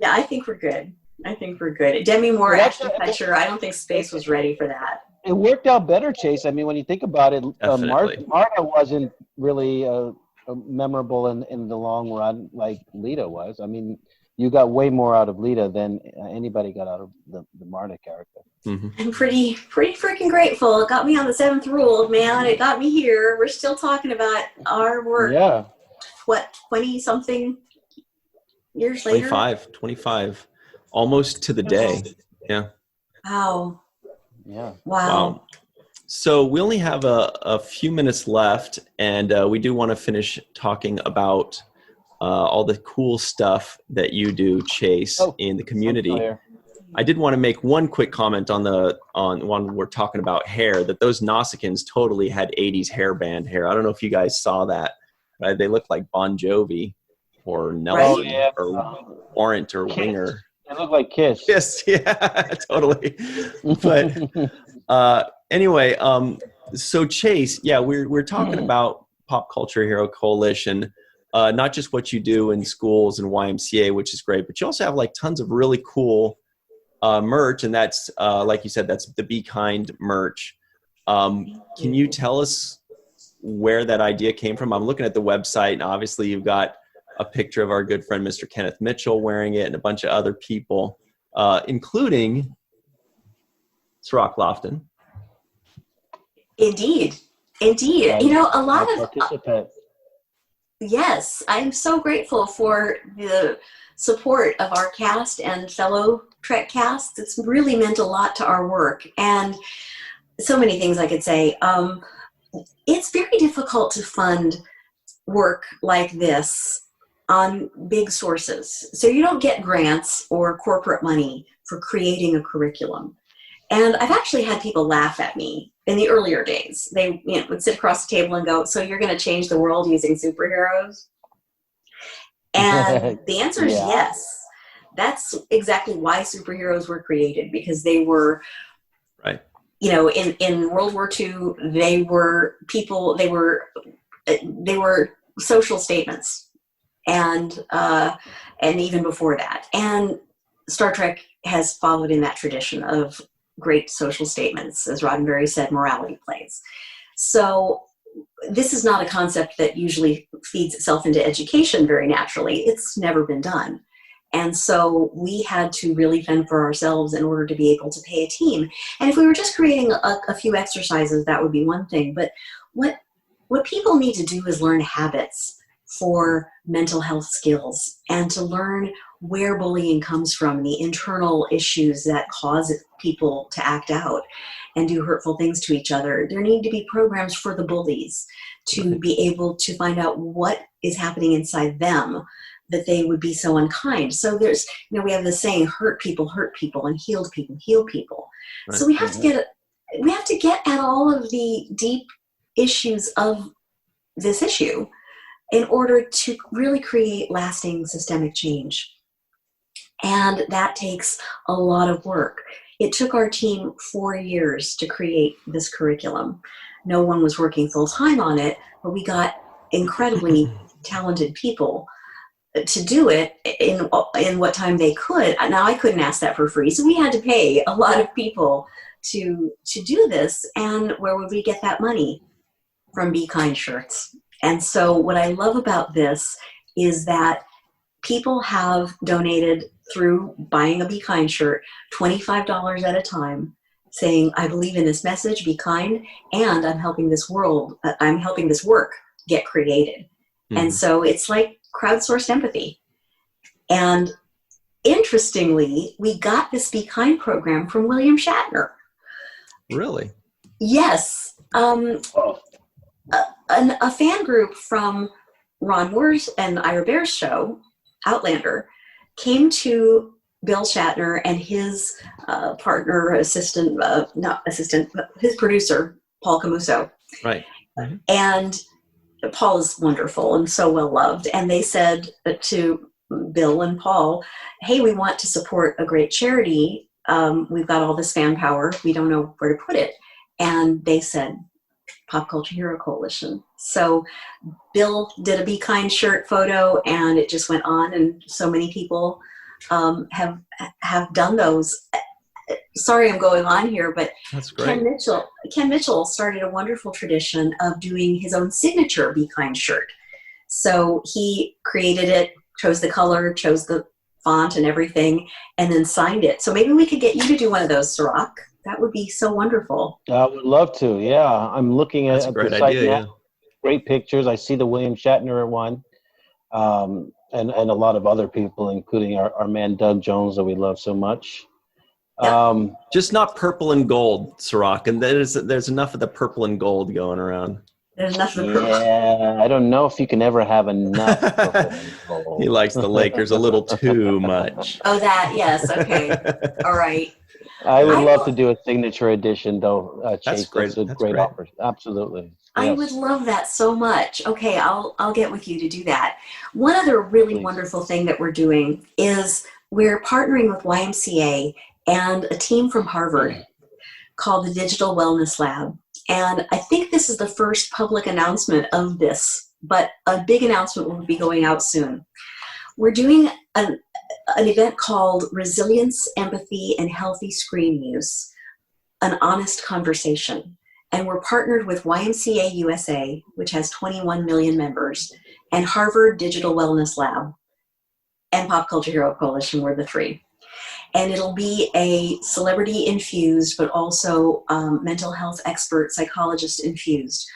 I think we're good. Demi Moore, Ashton Kutcher. I don't think space was ready for that. It worked out better, Chase. I mean, when you think about it, Marta wasn't really memorable in the long run like Leeta was. I mean, you got way more out of Leeta than anybody got out of the Marta character. I'm pretty freaking grateful. It got me on the 7th rule, man. It got me here. We're still talking about our work. Yeah. What, 20-something years later? 25. Almost to the day. Yeah. Wow. Yeah. Wow. So we only have a few minutes left, and we do want to finish talking about all the cool stuff that you do, Chase, in the community. I did want to make one quick comment on one we're talking about hair, that those Nausicaans totally had 80s hairband hair. I don't know if you guys saw that. Right? They look like Bon Jovi or Nelson or Warrant or Winger. They look like Kiss. Yes, yeah, totally. But anyway, so Chase, we're talking about Pop Culture Hero Coalition, not just what you do in schools and YMCA, which is great, but you also have like tons of really cool merch, and that's like you said, that's the Be Kind merch. Can you tell us where that idea came from? I'm looking at the website, and obviously you've got a picture of our good friend Mr. Kenneth Mitchell wearing it, and a bunch of other people, including Cirroc Lofton. Indeed. A lot of yes, I'm so grateful for the support of our cast and fellow Trek casts. It's really meant a lot to our work, and so many things I could say. It's very difficult to fund work like this on big sources. So you don't get grants or corporate money for creating a curriculum. And I've actually had people laugh at me in the earlier days. They would sit across the table and go, "So you're going to change the world using superheroes?" And the answer is yes. That's exactly why superheroes were created, because they were, right. In World War II, they were people, they were social statements. and even before that. And Star Trek has followed in that tradition of great social statements. As Roddenberry said, morality plays. So this is not a concept that usually feeds itself into education very naturally. It's never been done. And so we had to really fend for ourselves in order to be able to pay a team. And if we were just creating a few exercises, that would be one thing. But what people need to do is learn habits for mental health skills and to learn where bullying comes from, the internal issues that cause people to act out and do hurtful things to each other. There need to be programs for the bullies to be able to find out what is happening inside them that they would be so unkind. So there's, we have the saying, hurt people, and healed people, heal people. Right. So we have to get at all of the deep issues of this issue in order to really create lasting systemic change. And that takes a lot of work. It took our team 4 years to create this curriculum. No one was working full time on it, but we got incredibly talented people to do it in what time they could. Now, I couldn't ask that for free, so we had to pay a lot of people to do this. And where would we get that money? From Be Kind shirts. And so what I love about this is that people have donated through buying a Be Kind shirt, $25 at a time, saying, I believe in this message, be kind, and I'm helping this work get created. Mm-hmm. And so it's like crowdsourced empathy. And interestingly, we got this Be Kind program from William Shatner. Really? Yes. A fan group from Ron Moore's and Ira Bear's show, Outlander, came to Bill Shatner and his his producer, Paul Camuso. Right. Mm-hmm. And Paul is wonderful and so well loved. And they said to Bill and Paul, hey, we want to support a great charity. We've got all this fan power. We don't know where to put it. And they said, Pop Culture Hero Coalition. So Bill did a Be Kind shirt photo, and it just went on, and so many people have done those. Sorry, I'm going on here, but that's great. Ken Mitchell started a wonderful tradition of doing his own signature Be Kind shirt. So he created it, chose the color, chose the font and everything, and then signed it. So maybe we could get you to do one of those, Cirroc. That would be so wonderful. I would love to. Yeah, I'm looking at a great the idea. Site now. Great pictures. I see the William Shatner one, and a lot of other people, including our man Doug Jones that we love so much. Yeah. Just not purple and gold, Cirroc, and there's enough of the purple and gold going around. There's enough of the purple. Yeah, I don't know if you can ever have enough purple and gold. He likes the Lakers a little too much. Oh, that, yes. Okay. All right. I would love to do a signature edition, though. Chase. That's great. That's a great offer. Absolutely. Yes. I would love that so much. Okay, I'll get with you to do that. One other really wonderful thing that we're doing is we're partnering with YMCA and a team from Harvard called the Digital Wellness Lab. And I think this is the first public announcement of this, but a big announcement will be going out soon. We're doing an event called Resilience, Empathy, and Healthy Screen Use, an honest conversation. And we're partnered with YMCA USA, which has 21 million members, and Harvard Digital Wellness Lab, and Pop Culture Hero Coalition were the three. And it'll be a celebrity-infused, but also mental health expert, psychologist-infused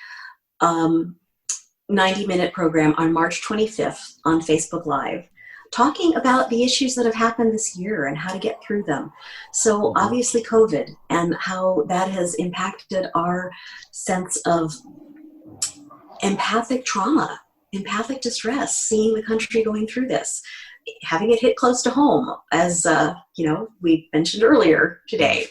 90-minute program on March 25th on Facebook Live, talking about the issues that have happened this year and how to get through them. So obviously COVID and how that has impacted our sense of empathic trauma, empathic distress, seeing the country going through this, having it hit close to home, as we mentioned earlier today.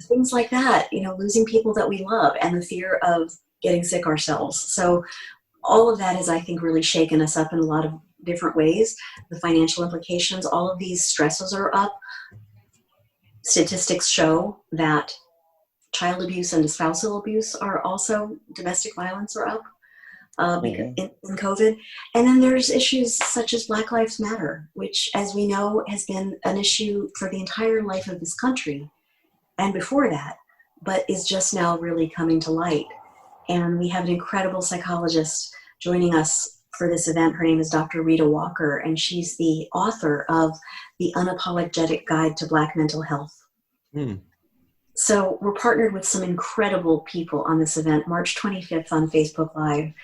Things like that, losing people that we love and the fear of getting sick ourselves. So all of that has, I think, really shaken us up in a lot of different ways. The financial implications, all of these stresses are up. Statistics show that child abuse and spousal abuse are also, domestic violence are up. in COVID. And then there's issues such as Black Lives Matter, which, as we know, has been an issue for the entire life of this country and before that, but is just now really coming to light. And we have an incredible psychologist joining us for this event. Her name is Dr. Rita Walker, and she's the author of The Unapologetic Guide to Black Mental Health. So we're partnered with some incredible people on this event, March 25th on Facebook Live.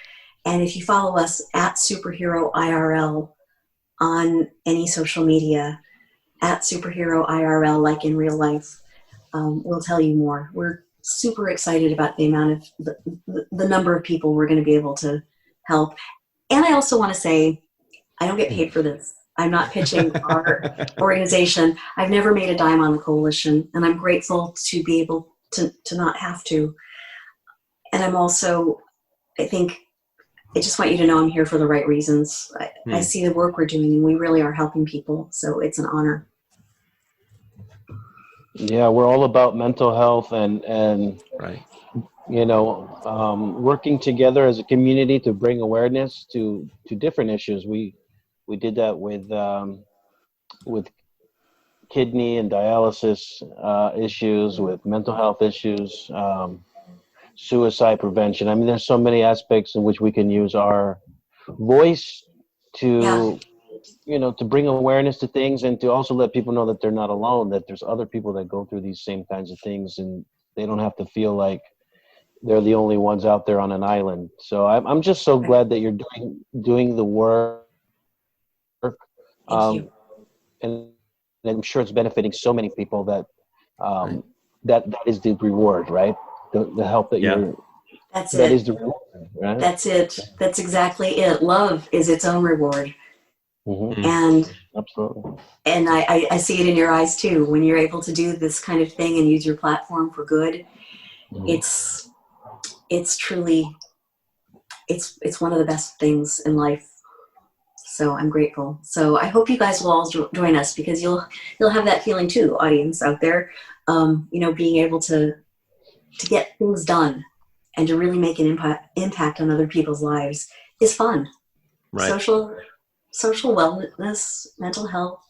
And if you follow us at Superhero IRL on any social media, at Superhero IRL, like in real life, we'll tell you more. We're super excited about the amount of the number of people we're going to be able to help. And I also want to say, I don't get paid for this. I'm not pitching our organization. I've never made a dime on the coalition, and I'm grateful to be able to not have to. And I'm also, I just want you to know I'm here for the right reasons. I see the work we're doing, and we really are helping people. So it's an honor. Yeah, we're all about mental health and right. Working together as a community to bring awareness to different issues. We did that with kidney and dialysis issues, with mental health issues, suicide prevention. I mean, there's so many aspects in which we can use our voice to to bring awareness to things, and to also let people know that they're not alone, that there's other people that go through these same kinds of things, and they don't have to feel like they're the only ones out there on an island. So I'm just so glad that you're doing the work. Thank you. And I'm sure it's benefiting so many people that that is the reward, right? The help that you're. That's that it. is the reward, right? That's it. That's exactly it. Love is its own reward. And absolutely. And I see it in your eyes too. When you're able to do this kind of thing and use your platform for good, it's truly, it's one of the best things in life. So I'm grateful. So I hope you guys will all join us, because you'll have that feeling too, audience out there. Being able to get things done and to really make an impact on other people's lives is fun. Right. Social wellness, mental health,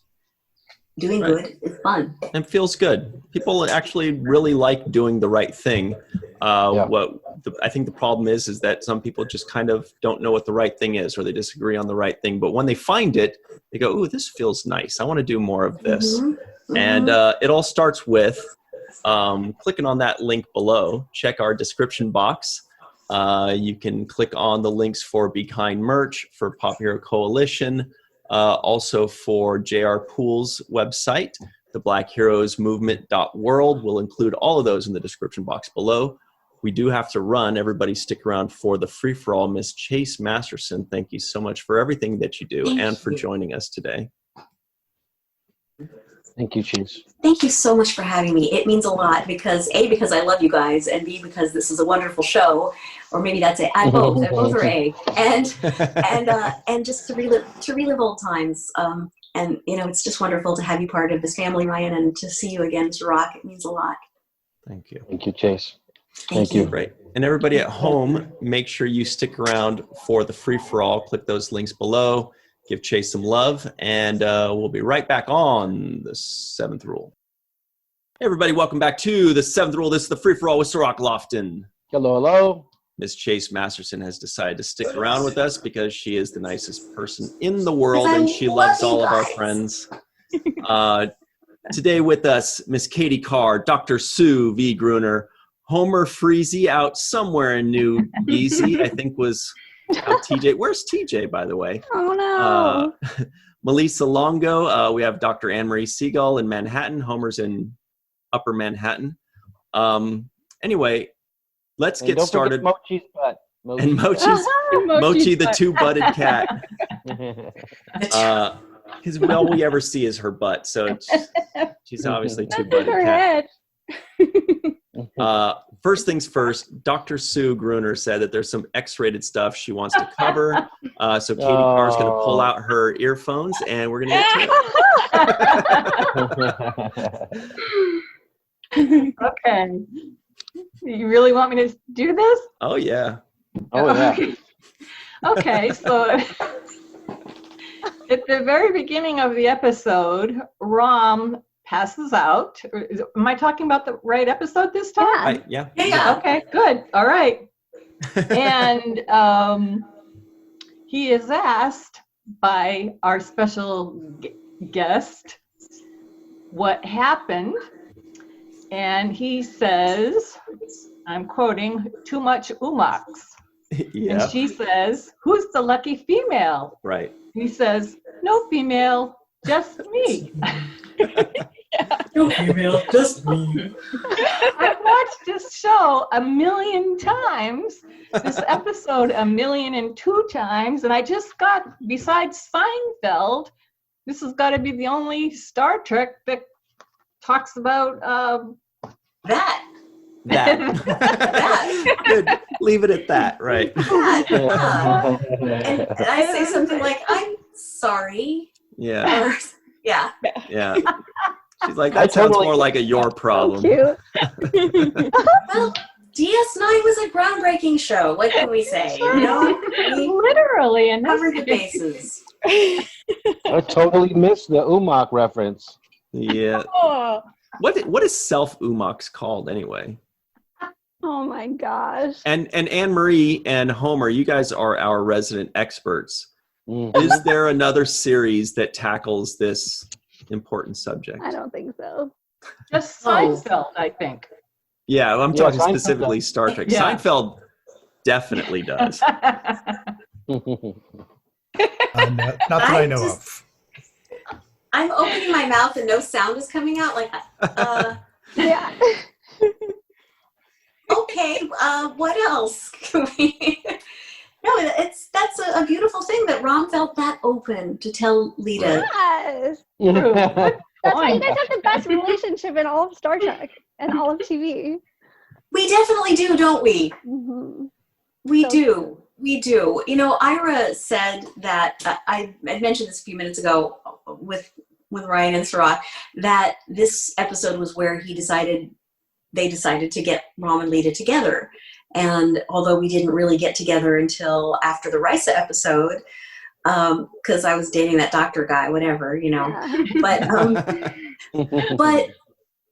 doing good is fun. And feels good. People actually really like doing the right thing. I think the problem is that some people just kind of don't know what the right thing is, or they disagree on the right thing. But when they find it, they go, "Ooh, this feels nice. I want to do more of this." And it all starts with clicking on that link below. Check our description box. You can click on the links for Be Kind merch, for Pop Hero Coalition, also for JR Poole's website, the Black Heroes Movement.world. We'll include all of those in the description box below. We do have to run. Everybody stick around for the free-for-all. Miss Chase Masterson, thank you so much for everything that you do and for joining us today. Thank you, Chase. Thank you so much for having me. It means a lot, because A, because I love you guys, and B, because this is a wonderful show, or maybe that's A. Both. Both are A. And just to relive old times. And it's just wonderful to have you part of this family, Ryan, and to see you again, Cirroc. It means a lot. Thank you. Thank you, Chase. Thank you. Great. And everybody at home, make sure you stick around for the free-for-all. Click those links below. Give Chase some love, and we'll be right back on the 7th Rule. Hey, everybody, welcome back to the 7th Rule. This is the free-for-all with Cirroc Lofton. Hello, hello. Miss Chase Masterson has decided to stick around with us because she is the nicest person in the world, and she loves all of our friends. Today with us, Miss Katie Carr, Dr. Sue V. Gruner, Homer Freezy out somewhere in New Easy, I think was... TJ, where's TJ, by the way? Oh no. Melissa Longo. We have Dr. Marie Segal in Manhattan. Homer's in Upper Manhattan. Anyway, let's get started. Mochi's butt. And Mochi the two-butted cat. Because all we ever see is her butt, so she's obviously two-butted cat. First things first, Dr. Sue Gruner said that there's some X-rated stuff she wants to cover. So Katie Carr is going to pull out her earphones, and we're going to get to it. Okay. You really want me to do this? Oh, yeah. Oh, yeah. Okay, so at the very beginning of the episode, Rom passes out. Am I talking about the right episode this time? Right, yeah. Yeah. Okay, good. All right. And he is asked by our special guest what happened. And he says, I'm quoting, "Too much umaks." Yeah. And she says, "Who's the lucky female?" Right. He says, "No female, just me." No female, just me. I've watched this show 1,000,000 times, this episode 1,000,002 times, and I just got, besides Seinfeld, this has got to be the only Star Trek that talks about That. Good. Leave it at that, right? And I say something like, "I'm sorry." Yeah. Or, yeah. Yeah. She's like, that sounds more like a your problem. Cute. Well, DS9 was a groundbreaking show. What can we say? You know, we Literally, and covered the bases. I totally missed the Umak reference. Yeah. Oh, What is self-umaks called anyway? oh my gosh. And Anne-Marie and Homer, you guys are our resident experts. Mhm. Is there another series that tackles this important subject? I don't think so. just Seinfeld, I think. Yeah, I'm Yeah, talking Seinfeld specifically does. Star Trek. Yeah. Seinfeld definitely does. Not that I know of. I'm opening my mouth and no sound is coming out. Like, Yeah. okay, what else can we? No, that's a beautiful thing that Rom felt that open to tell Leeta. Yes. Mhm. That's why you guys have the best relationship in all of Star Trek and all of TV. We definitely do, don't we? Mm-hmm. We So do. true. We do. You know, Ira said that I mentioned this a few minutes ago with Ryan and Cirroc, that this episode was where they decided to get Rom and Leeta together. And although we didn't really get together until after the Risa episode, because I was dating that doctor guy, whatever, you know. Yeah. But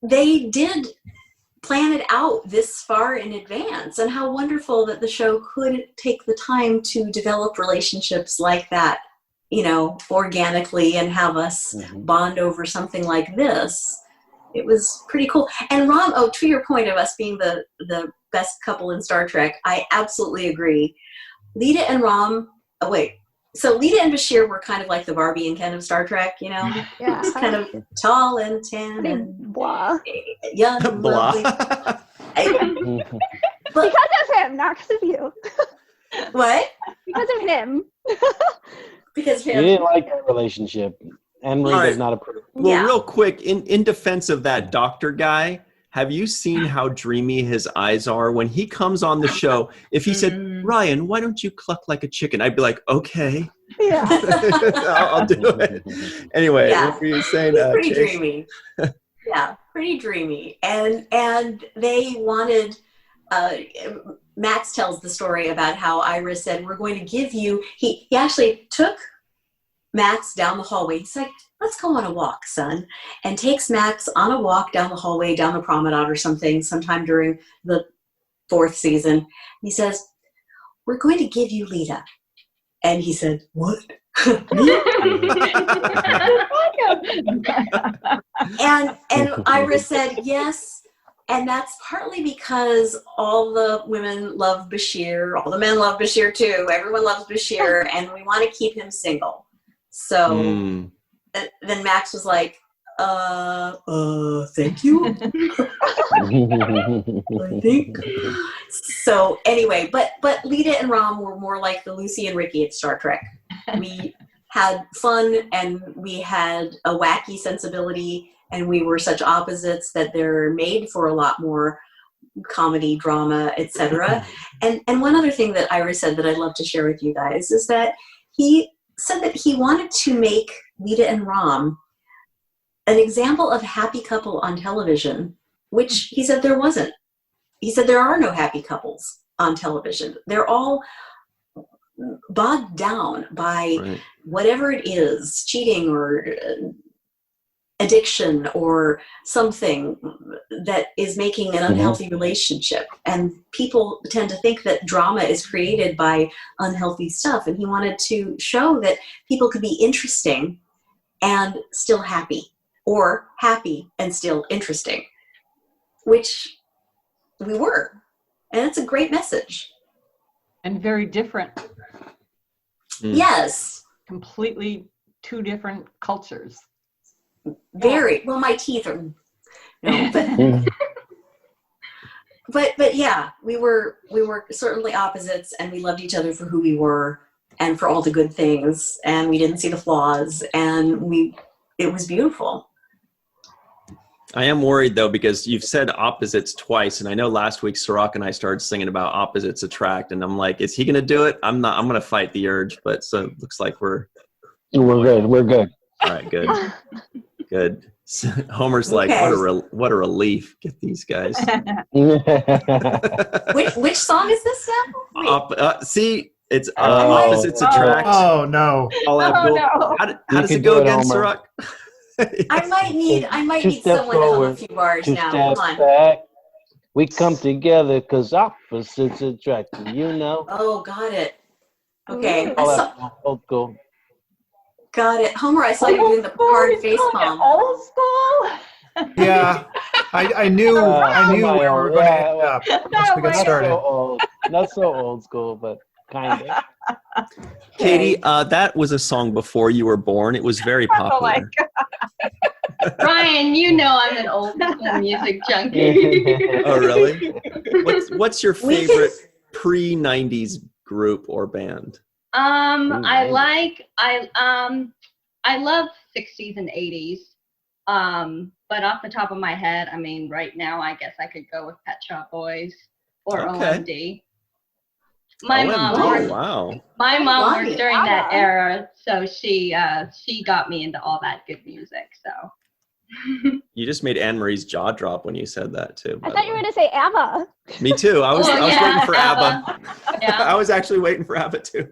they did plan it out this far in advance, and how wonderful that the show could take the time to develop relationships like that, you know, organically, and have us bond over something like this. It was pretty cool. And Rom, to your point of us being the best couple in Star Trek, I absolutely agree. Leeta and Rom, so Leeta and Bashir were kind of like the Barbie and Ken of Star Trek, you know? Yeah. Just kind of tall and tan Pretty and blah. young and Blah. lovely. But Because of him, not because of you. what? Because of him. Because You him. didn't like that relationship. Anne-Marie All right. does not approve. Well, Yeah. real quick, in defense of that doctor guy, have you seen how dreamy his eyes are? When he comes on the show, if he said, "Ryan, why don't you cluck like a chicken?" I'd be like, okay, Yeah. I'll do it. Anyway, Yeah. what were you saying? He's pretty Chase? dreamy. Yeah, pretty dreamy. And they wanted, Max tells the story about how Iris said, "We're going to give you," he actually took Max down the hallway. He's like, "Let's go on a walk, son," and takes Max on a walk down the hallway, down the promenade or something, sometime during the 4th season. He says, "We're going to give you Leeta." And he said, "What?" And Iris said, "Yes." And that's partly because all the women love Bashir, all the men love Bashir too. Everyone loves Bashir, and we want to keep him single. So then Max was like, thank you. I think. So anyway, but Leeta and Rom were more like the Lucy and Ricky at Star Trek. We had fun, and we had a wacky sensibility, and we were such opposites that they're made for a lot more comedy, drama, etc. And one other thing that Ira said that I'd love to share with you guys is that he said that he wanted to make Leeta and Rom an example of happy couple on television, which he said there wasn't. He said there are no happy couples on television. They're all bogged down by whatever it is, cheating or addiction or something that is making an unhealthy relationship. And people tend to think that drama is created by unhealthy stuff. And he wanted to show that people could be interesting and still happy, or happy and still interesting, which we were. And it's a great message. And very different. Yes. Completely two different cultures. Very. Well, my teeth are... No, but yeah, we were certainly opposites, and we loved each other for who we were and for all the good things, and we didn't see the flaws, and it was beautiful. I am worried though, because you've said opposites twice, and I know last week Cirroc and I started singing about opposites attract, and I'm like, is he going to do it? I'm not. I'm going to fight the urge, but so it looks like we're good. We're good. All right, good, good. Homer's like, what a relief. Get these guys. Which song is this now? See, it's opposites attract. Oh no! No. How does it go again, Cirroc? I might need someone to hum a few bars now. Come on. Back. We come together because opposites attract. You know. Oh, got it. Okay. Old school. Got it. Homer, I saw you doing the hard face palm. Old school? Yeah, I knew where we were going to end up once we got started. Not so old school, but kind of. Katie, that was a song before you were born. It was very popular. Oh my God. Ryan, you know I'm an old school music junkie. Oh, really? What's your favorite pre-90s group or band? I love 60s and 80s. But off the top of my head, I mean, right now, I guess I could go with Pet Shop Boys or OMD. My mom worked during that era, so she got me into all that good music. So you just made Anne Marie's jaw drop when you said that too. I thought you were going to say ABBA. Me too. I was waiting for ABBA. Yeah. I was actually waiting for ABBA too.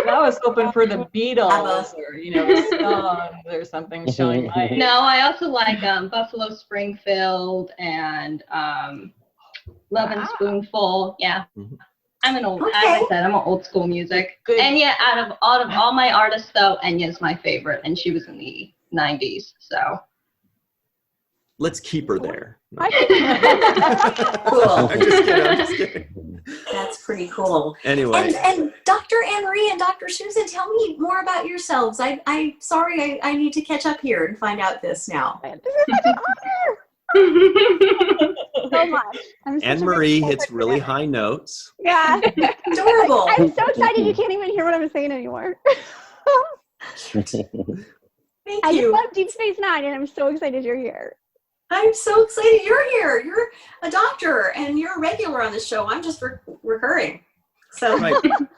I was hoping for the Beatles or the Stones or something showing light. No, I also like Buffalo Springfield and Love and Spoonful. Yeah. Mm-hmm. I'm an old, as I said, I'm an old school music. Good. And yeah, out of all my artists though, Enya's my favorite, and she was in the 90s, so. Let's keep her there. No. Cool. I'm just kidding. That's pretty cool. Anyway. And Dr. Anne Marie and Dr. Susan, tell me more about yourselves. I'm sorry, I need to catch up here and find out this now. This is such an honor. So much. Anne Marie hits really high notes. Yeah. Adorable. I'm so excited you can't even hear what I'm saying anymore. Thank I you. just love Deep Space Nine, and I'm so excited you're here. I'm so excited you're here. You're a doctor, and you're a regular on the show. I'm just recurring. So. Right.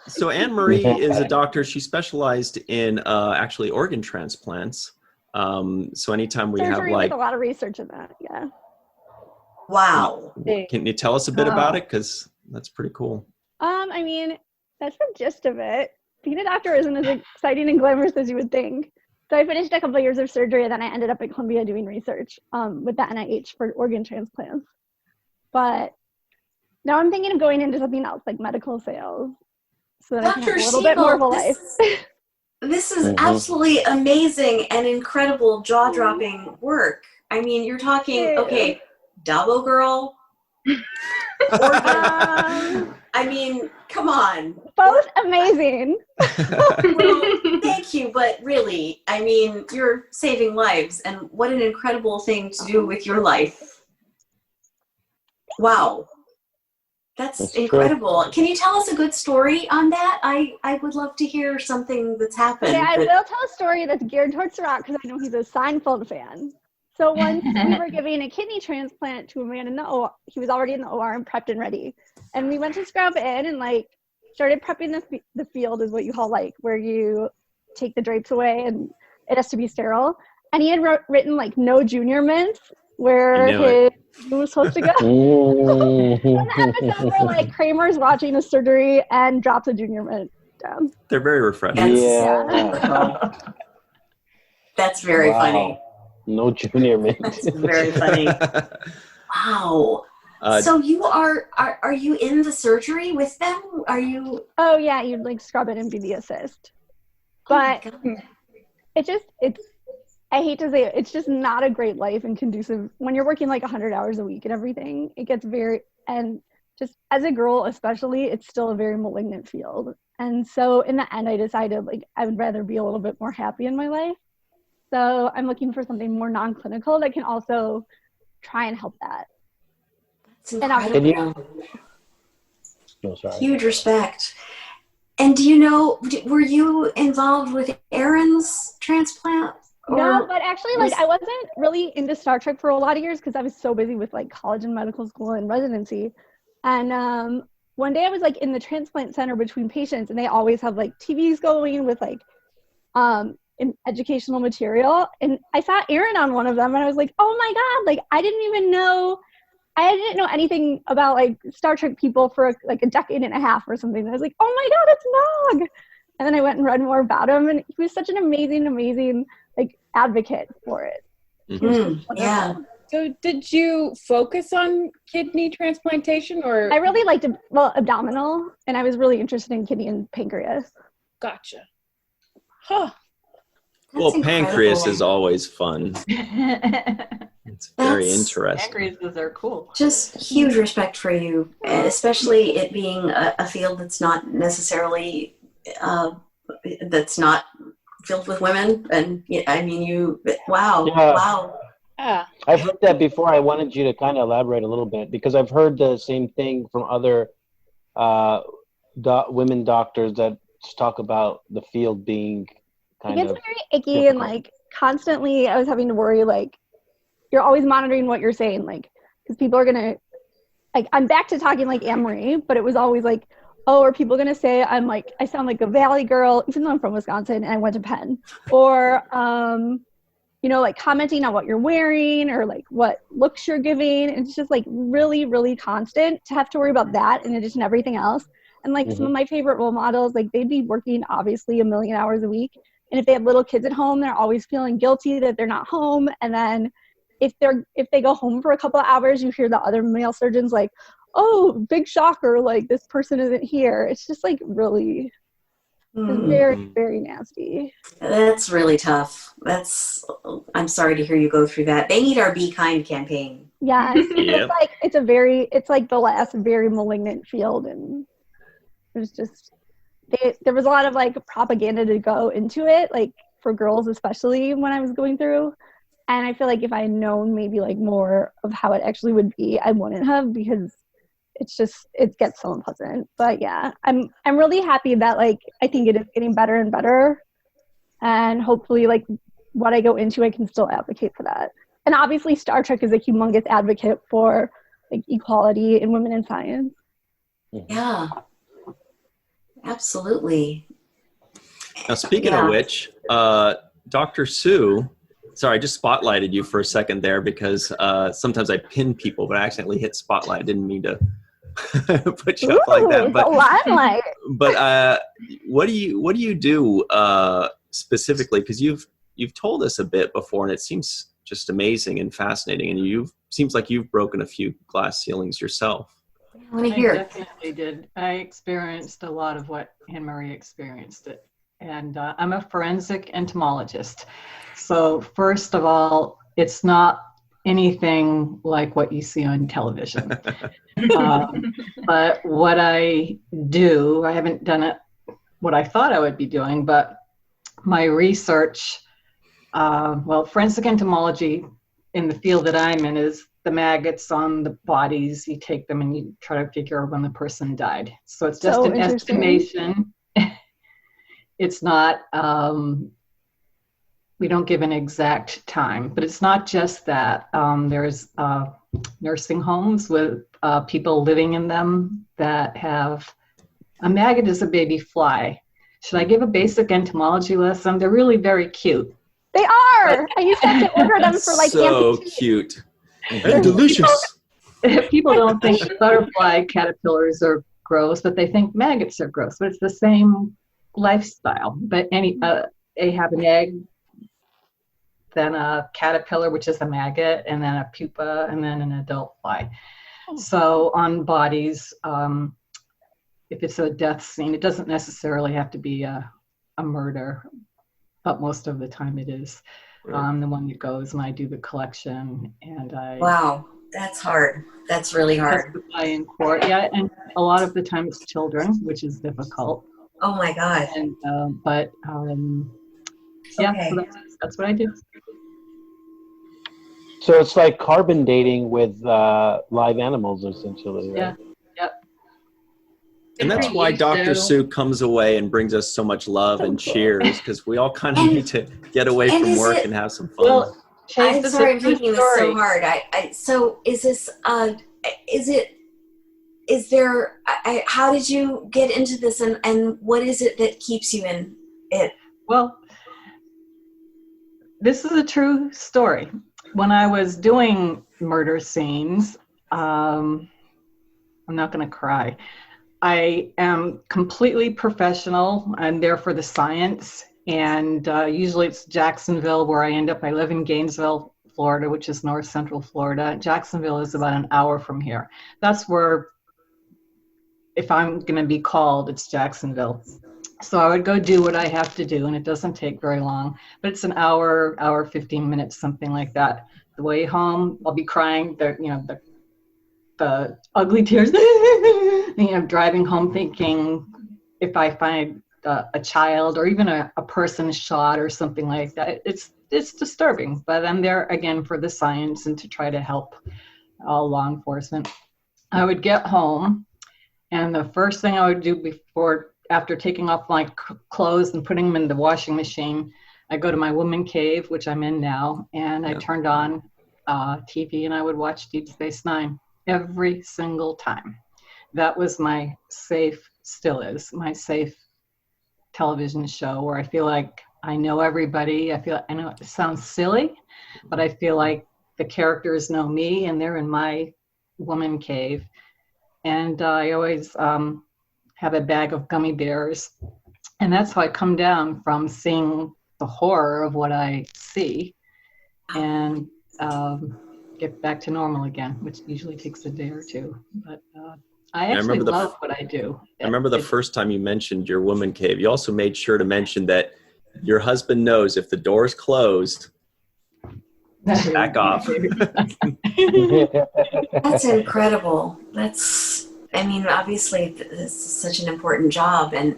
So Anne Marie is a doctor. She specialized in actually organ transplants. So anytime we Surgery have with a lot of research in that, yeah. Wow. Can you tell us a bit about it? Because that's pretty cool. I mean, that's the gist of it. Being a doctor isn't as exciting and glamorous as you would think. So I finished a couple of years of surgery, and then I ended up at Columbia doing research with the NIH for organ transplants. But now I'm thinking of going into something else, like medical sales, so that I can have a little bit more of a life. This is absolutely amazing and incredible jaw-dropping work. I mean, you're talking, okay, Dabo Girl, organ. I mean, come on. Both amazing. Well, thank you, but really, I mean, you're saving lives, and what an incredible thing to do with your life. Wow. That's incredible. True. Can you tell us a good story on that? I would love to hear something that's happened. Yeah, I will tell a story that's geared towards Cirroc because I know he's a Seinfeld fan. So once we were giving a kidney transplant to a man in the OR, he was already in the OR and prepped and ready. And we went to scrub in and started prepping the field is what you call where you take the drapes away and it has to be sterile. And he had written no junior mints where he was supposed to go. One episode where Kramer's watching a surgery and drops a junior mint down. They're very refreshing. That's very funny. No junior mint. That's very funny. Wow. So you are you in the surgery with them? Are you? Oh yeah, you'd like scrub it and be the assist. But it's I hate to say it, it's just not a great life and conducive when you're working like 100 hours a week and everything. It gets and just as a girl especially, it's still a very malignant field. And so in the end, I decided like I would rather be a little bit more happy in my life. So I'm looking for something more non-clinical that can also try and help that. That's incredible. Sorry. Huge respect. And do you know, were you involved with Aaron's transplant? No, but actually, like, I wasn't really into Star Trek for a lot of years because I was so busy with, like, college and medical school and residency. And one day I was, like, in the transplant center between patients, and they always have, like, TVs going with, like, educational material. And I saw Aaron on one of them, and I was like, oh, my God, like, I didn't know anything about, like, Star Trek people for, like, a decade and a half or something. And I was like, oh, my God, it's Nog! And then I went and read more about him, and he was such an amazing like advocate for it. Yeah. So did you focus on kidney transplantation or? I really liked abdominal, and I was really interested in kidney and pancreas. Gotcha. Huh. Well, pancreas is always fun. It's very interesting. Pancreases are cool. Just huge respect for you, especially it being a field that's not necessarily that's not filled with women. And I mean, wow. I've heard that before. I wanted you to kind of elaborate a little bit because I've heard the same thing from other women doctors that talk about the field being kind of very icky difficult. And like constantly I was having to worry, like you're always monitoring what you're saying, like because people are gonna, like, I'm back to talking like Anne-Marie, but it was always like, oh, are people going to say I sound like a Valley girl, even though I'm from Wisconsin and I went to Penn? Or, like commenting on what you're wearing or like what looks you're giving. And it's just like really, really constant to have to worry about that in addition to everything else. And like some of my favorite role models, like they'd be working obviously 1 million hours a week. And if they have little kids at home, they're always feeling guilty that they're not home. And then if they go home for a couple of hours, you hear the other male surgeons like, oh, big shocker, like this person isn't here. It's just like really very, very nasty. That's really tough. I'm sorry to hear you go through that. They need our Be Kind campaign. Yeah. It's like the last very malignant field. And there's just, there was a lot of like propaganda to go into it, like for girls, especially when I was going through. And I feel like if I had known maybe like more of how it actually would be, I wouldn't have, because it gets so unpleasant. But yeah, I'm really happy that like I think it is getting better and better, and hopefully like what I go into I can still advocate for that. And obviously Star Trek is a humongous advocate for like equality in women in science. Yeah, absolutely. Now speaking of which, Dr. Sue, sorry, I just spotlighted you for a second there because sometimes I pin people, but I accidentally hit spotlight. I didn't mean to put you up like that. But, limelight. But what do you do specifically? Because you've told us a bit before, and it seems just amazing and fascinating. And seems like you've broken a few glass ceilings yourself. I want to hear. I definitely did. I experienced a lot of what Anne-Marie experienced it. And I'm a forensic entomologist. So first of all, it's not anything like what you see on television. But what I do, I haven't done it what I thought I would be doing, but my research, forensic entomology in the field that I'm in is the maggots on the bodies. You take them and you try to figure out when the person died. So it's just an estimation. It's not, we don't give an exact time, but it's not just that. There's nursing homes with people living in them that have, a maggot is a baby fly. Should I give a basic entomology lesson? They're really very cute. They are! I used to have to order them for like so cute. And delicious. People don't think butterfly caterpillars are gross, but they think maggots are gross. But it's the same lifestyle. But they have an egg, then a caterpillar, which is a maggot, and then a pupa, and then an adult fly. So on bodies, if it's a death scene, it doesn't necessarily have to be a murder, but most of the time it is. I'm the one that goes and I do the collection, and I Wow, that's hard. That's really hard. testify in court. Yeah, and a lot of the time it's children, which is difficult. Oh my God. And Okay. so that's what I do. So it's like carbon dating with live animals, essentially. Right? Yeah. And that's why Dr. Sue comes away and brings us so much love and cheers, because we all kind of need to get away from work and have some fun. Well, Chase, I'm sorry, I'm thinking this so hard. So is this, is there, how did you get into this, and what is it that keeps you in it? Well, this is a true story. When I was doing murder scenes, I'm not going to cry. I am completely professional. I'm there for the science, and usually it's Jacksonville where I end up. I live in Gainesville, Florida, which is north central Florida. Jacksonville is about an hour from here. That's where, if I'm going to be called, it's Jacksonville. So I would go do what I have to do, and it doesn't take very long, but it's an hour, 15 minutes, something like that. The way home, I'll be crying, the ugly tears, driving home thinking if I find a child or even a person shot or something like that, it's disturbing, but I'm there again for the science and to try to help all law enforcement. I would get home, and the first thing I would do after taking off my clothes and putting them in the washing machine, I go to my woman cave, which I'm in now, and I turned on TV and I would watch Deep Space Nine every single time. That was still is my safe television show where I feel like I know everybody. I know it sounds silly, but I feel like the characters know me and they're in my woman cave. And I always have a bag of gummy bears. And that's how I come down from seeing the horror of what I see and get back to normal again, which usually takes a day or two. But I actually love what I do. I remember the first time you mentioned your woman cave. You also made sure to mention that your husband knows if the door's closed, back off. That's incredible. Obviously this is such an important job, and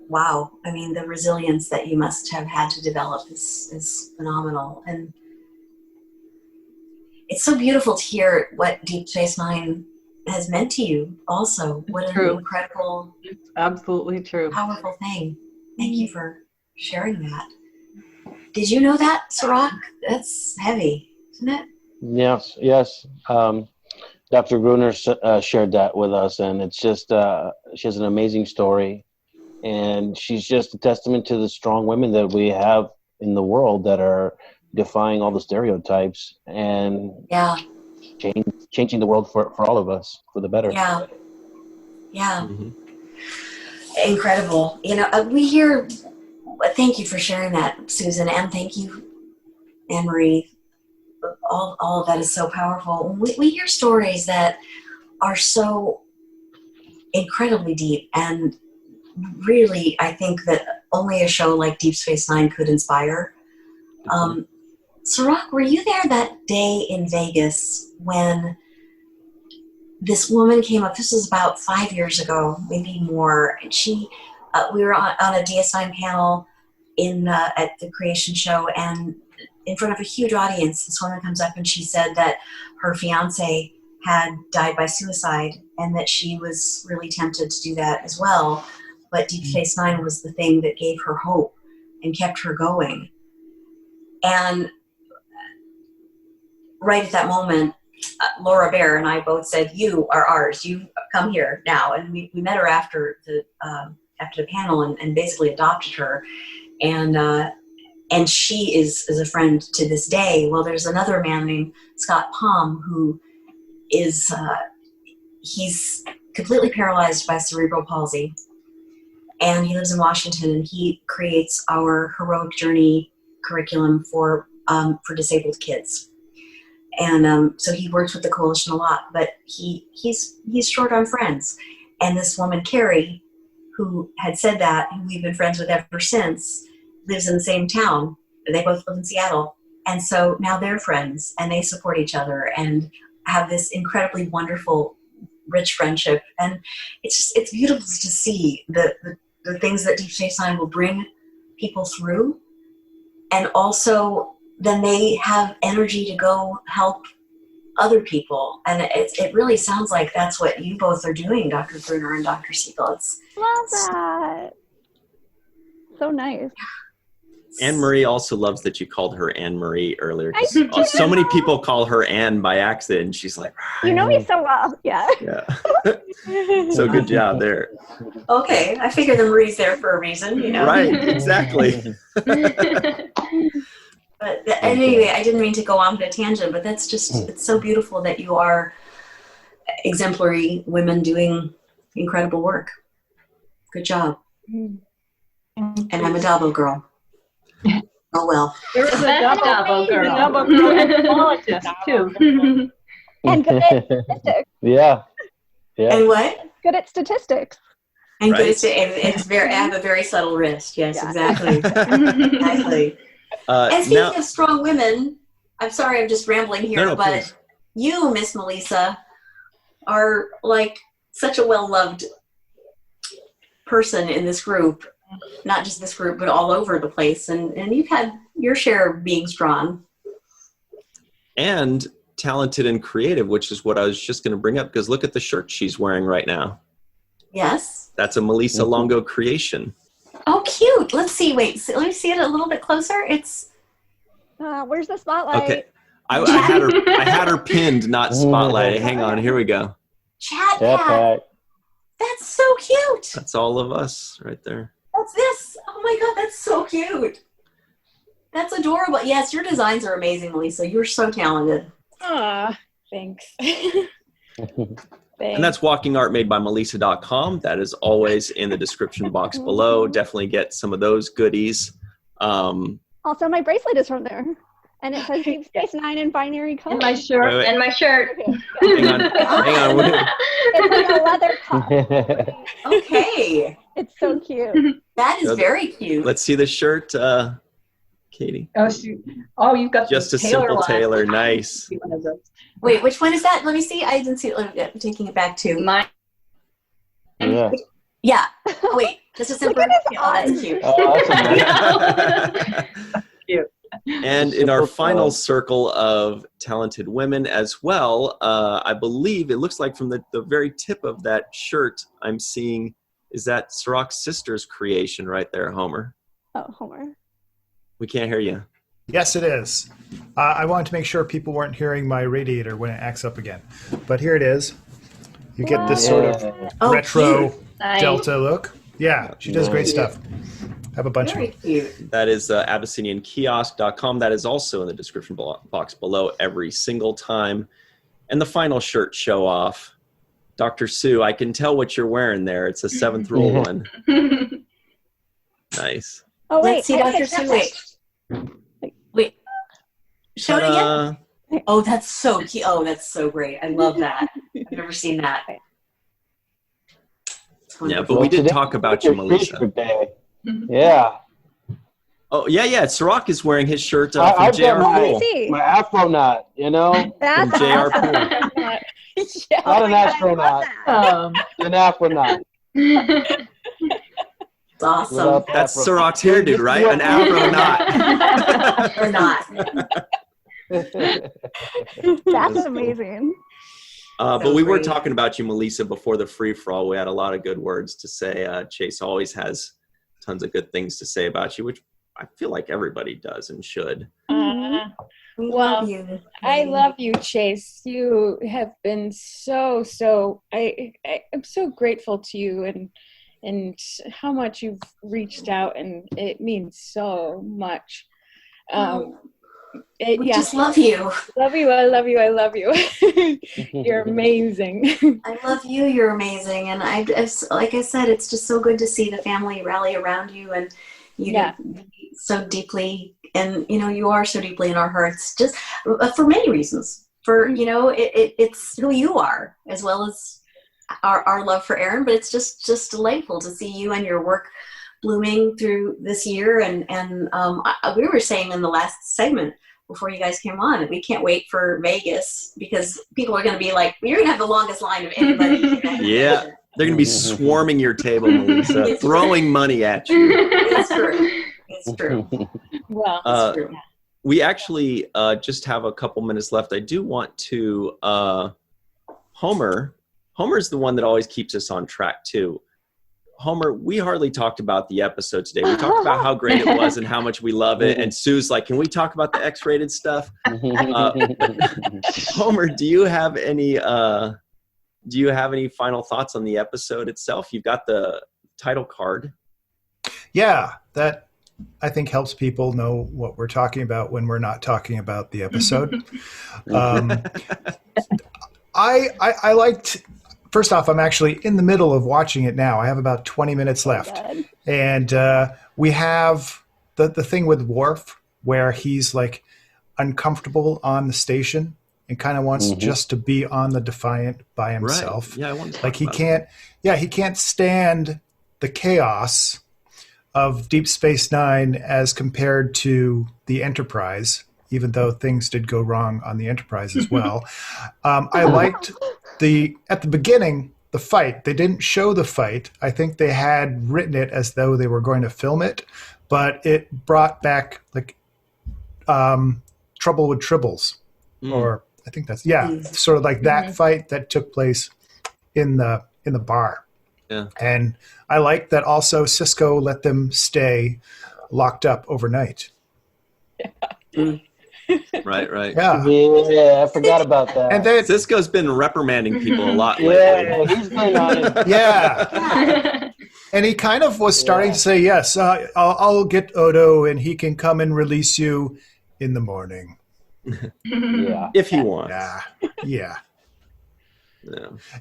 wow. I mean, the resilience that you must have had to develop is phenomenal. And it's so beautiful to hear what Deep Space Nine has meant to you also. What an incredible, it's absolutely true, powerful thing. Thank you for sharing that. Did you know that, Cirroc? That's heavy, isn't it? Yes. Dr. Gruner shared that with us, and it's just, she has an amazing story, and she's just a testament to the strong women that we have in the world that are defying all the stereotypes and changing the world for all of us for the better. Yeah. Mm-hmm. Incredible. We hear, thank you for sharing that, Susan, and thank you, Anne Marie. All of that is so powerful. We hear stories that are so incredibly deep, and really, I think that only a show like Deep Space Nine could inspire. Cirroc, were you there that day in Vegas when this woman came up? This was about 5 years ago, maybe more. And we were on a DS9 panel at the Creation Show, and in front of a huge audience, this woman comes up and she said that her fiance had died by suicide and that she was really tempted to do that as well. But Deep Space Nine was the thing that gave her hope and kept her going. And right at that moment, Laura Bear and I both said, "You are ours. You come here now." And we met her after the panel and basically adopted her. And she is a friend to this day. Well, there's another man named Scott Baum who is he's completely paralyzed by cerebral palsy, and he lives in Washington, and he creates our Heroic Journey curriculum for disabled kids. And so he works with the coalition a lot, but he's short on friends. And this woman, Carrie, who had said that, who we've been friends with ever since, lives in the same town. They both live in Seattle. And so now they're friends, and they support each other and have this incredibly wonderful, rich friendship. And it's beautiful to see the things that Deep Space Nine will bring people through. And also then they have energy to go help other people. And it really sounds like that's what you both are doing, Dr. Gruner and Dr. Segal. Love that. So nice. Anne Marie also loves that you called her Anne Marie earlier. 'Cause so many people call her Anne by accident. And she's like, you know me so well. Yeah. Yeah. So good job there. Okay, I figure the Marie's there for a reason, you know. Right, exactly. But anyway, I didn't mean to go on to a tangent, but that's just, it's so beautiful that you are exemplary women doing incredible work. Good job. And I'm a Dabo girl. Oh, well. There's a Dabo girl. Dabo girl and politics, too. And good at statistics. Yeah. And what? Good at statistics. And Right. good at it's very, I have a very subtle wrist. Yes, exactly. Exactly. And speaking of strong women, I'm sorry I'm just rambling here, No, but please. you, Miss Melissa, are like such a well-loved person in this group. Not just this group, but all over the place. And you've had your share of being strong. And talented and creative, which is what I was just going to bring up, because look at the shirt she's wearing right now. Yes. That's a Melissa Longo creation. Oh, cute. Let's see. Wait, let me see it a little bit closer. It's... Where's the spotlight? Okay. I had her pinned, not spotlighted. Hang on. Here we go. Chat Pat. That's so cute. That's all of us right there. That's this. Oh my God, that's so cute. That's adorable. Yes, your designs are amazing, Melissa. You're so talented. Aw, thanks. And that's Walking Art made by Melissa.com. That is always in the description box below. Definitely get some of those goodies. Also, my bracelet is from there. And it says Deep Space Nine in binary color. And my shirt. Wait. And my shirt. Hang on. It's like a leather cuff. Okay. It's so cute. That is very cute. Let's see the shirt, Katie. Oh, shoot. Oh, you've got Just the a simple one. tailor. Nice. Wait, which one is that? Let me see. I didn't see it. I'm taking it back to Mine. Yeah. Yeah. Oh, wait. Just a simple. Oh, that's cute. Oh, that's amazing. Cute. And in our final circle of talented women as well, I believe it looks like from the very tip of that shirt I'm seeing is that Cirroc's sister's creation right there, Homer. Oh, Homer. We can't hear you. Yes, it is. I wanted to make sure people weren't hearing my radiator when it acts up again. But here it is. You get this sort of retro Delta look. Yeah, she does great stuff. I have a bunch of them. Cute. That is AbyssinianKiosk.com. That is also in the description box below every single time. And the final shirt show off. Dr. Sue, I can tell what you're wearing there. It's a 7th rule one. Nice. Oh, wait. Let's see, Dr. Sue. Wait. Show it again. Oh, that's so cute. Oh, that's so great. I love that. I've never seen that. Yeah, but we did talk about you, Melissa. Yeah. Oh, yeah. Cirroc is wearing his shirt from I've JR got Pool. my Afro-knot, you know? That's From JR awesome. Pool. Yeah. Not an astronaut, an Afro-knot. It's awesome. That's Cirroc's hairdo, right? An Afro knot. Or not. That's amazing. But we were talking about you, Melissa, before the free-for-all. We had a lot of good words to say. Chase always has tons of good things to say about you, which I feel like everybody does and should. We Well, love you. I love you, Chase. You have been so I'm so grateful to you and how much you've reached out, and it means so much. We just love you. Love you. I love you. I love you. You're amazing. I love you. You're amazing. And like I said, it's just so good to see the family rally around you, and so deeply. And you are so deeply in our hearts, just for many reasons. For it's who you are, as well as our love for Aaron. But it's just delightful to see you and your work blooming through this year. And we were saying in the last segment before you guys came on, we can't wait for Vegas, because people are going to be like, you're going to have the longest line of anybody. Yeah, they're going to be swarming your table, Melissa, throwing money at you. It's true. It's true. Well, it's true. We actually just have a couple minutes left. I do want to, Homer's the one that always keeps us on track too. Homer, we hardly talked about the episode today. We talked about how great it was and how much we love it. And Sue's like, can we talk about the X-rated stuff? Homer, do you have any final thoughts on the episode itself? You've got the title card. Yeah, that I think helps people know what we're talking about when we're not talking about the episode. I liked. First off, I'm actually in the middle of watching it now. I have about 20 minutes left. And we have the thing with Worf where he's like uncomfortable on the station and kind of wants just to be on the Defiant by himself. Right. Yeah, I want to like he can't stand the chaos of Deep Space Nine as compared to the Enterprise, even though things did go wrong on the Enterprise as well. I liked at the beginning, the fight. They didn't show the fight. I think they had written it as though they were going to film it, but it brought back like Trouble with Tribbles, or I think that's sort of like that fight that took place in the bar. Yeah. And I like that also Sisko let them stay locked up overnight. Right. Yeah, I forgot about that. And then Sisko's been reprimanding people a lot lately. Yeah, he's been on it. Yeah. And he kind of was starting to say, yes, I'll get Odo and he can come and release you in the morning. Yeah. If he wants. Yeah.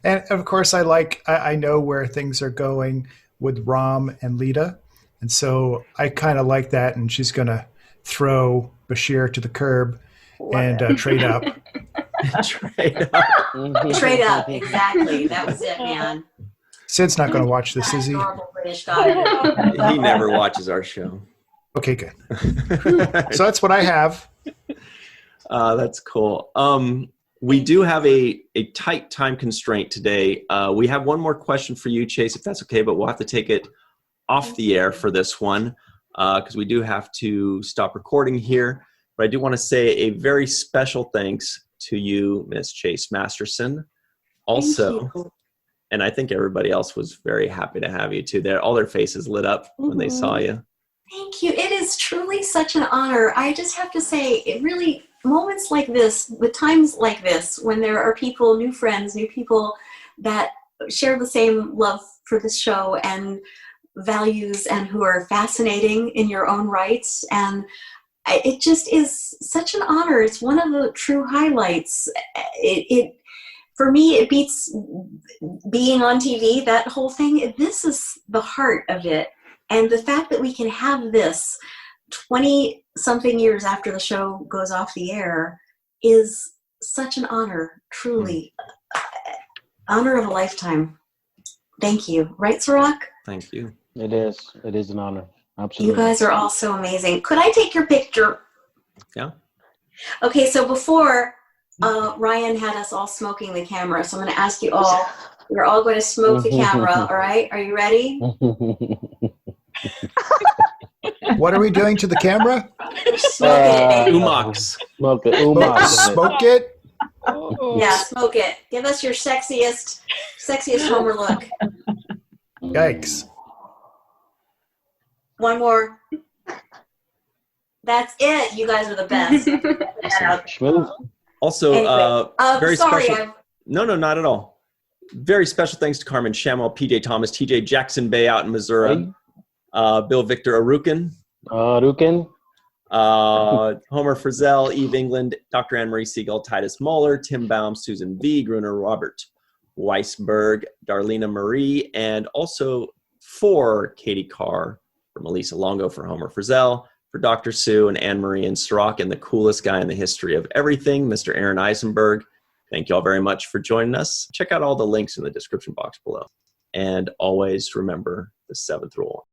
And of course, I know where things are going with Rom and Leeta. And so I kind of like that. And she's going to throw Bashir to the curb and trade up. Trade up. Trade up, exactly. That was it, man. Sid's not going to watch this, is he? British guy. He never watches our show. Okay, good. So that's what I have. That's cool. We do have a tight time constraint today. We have one more question for you, Chase, if that's okay, but we'll have to take it off the air for this one because we do have to stop recording here. But I do want to say a very special thanks to you, Miss Chase Masterson. Also, and I think everybody else was very happy to have you too. All their faces lit up when they saw you. Thank you. It is truly such an honor. I just have to say, it really, moments like this, with times like this, when there are people, new friends, new people that share the same love for this show and values and who are fascinating in your own rights. And it just is such an honor. It's one of the true highlights. For me, it beats being on TV, that whole thing. This is the heart of it. And the fact that we can have this 20-something years after the show goes off the air is such an honor, truly. Honor of a lifetime. Thank you. Right, Cirroc? Thank you. It is. It is an honor. Absolutely. You guys are all so amazing. Could I take your picture? Yeah. Okay, so before Ryan had us all smoking the camera, so I'm going to ask you all, you're all going to smoke the camera, all right? Are you ready? What are we doing to the camera? Smoke it. Umox. Smoke it. Umox. Smoke it? Yeah, smoke it. Give us your sexiest Homer look. Yikes. One more. That's it. You guys are the best. Smooth. Also, anyway, very sorry, special. No, not at all. Very special thanks to Carmen Shamwell, PJ Tomas, TJ Jackson-Bey out in Missouri, Bill Victor Arucan. Homer Frizzell, Eve England, Dr. Anne-Marie Segal, Titus Mohler, Tim Baum, Susan V, Gruner, Robert Weissburg, Darlena Marie, and also for Katie Carr, for Melissa Longo, for Homer Frizzell, for Dr. Sue and Anne-Marie and Cirroc, and the coolest guy in the history of everything, Mr. Aaron Eisenberg. Thank you all very much for joining us. Check out all the links in the description box below. And always remember the 7th rule.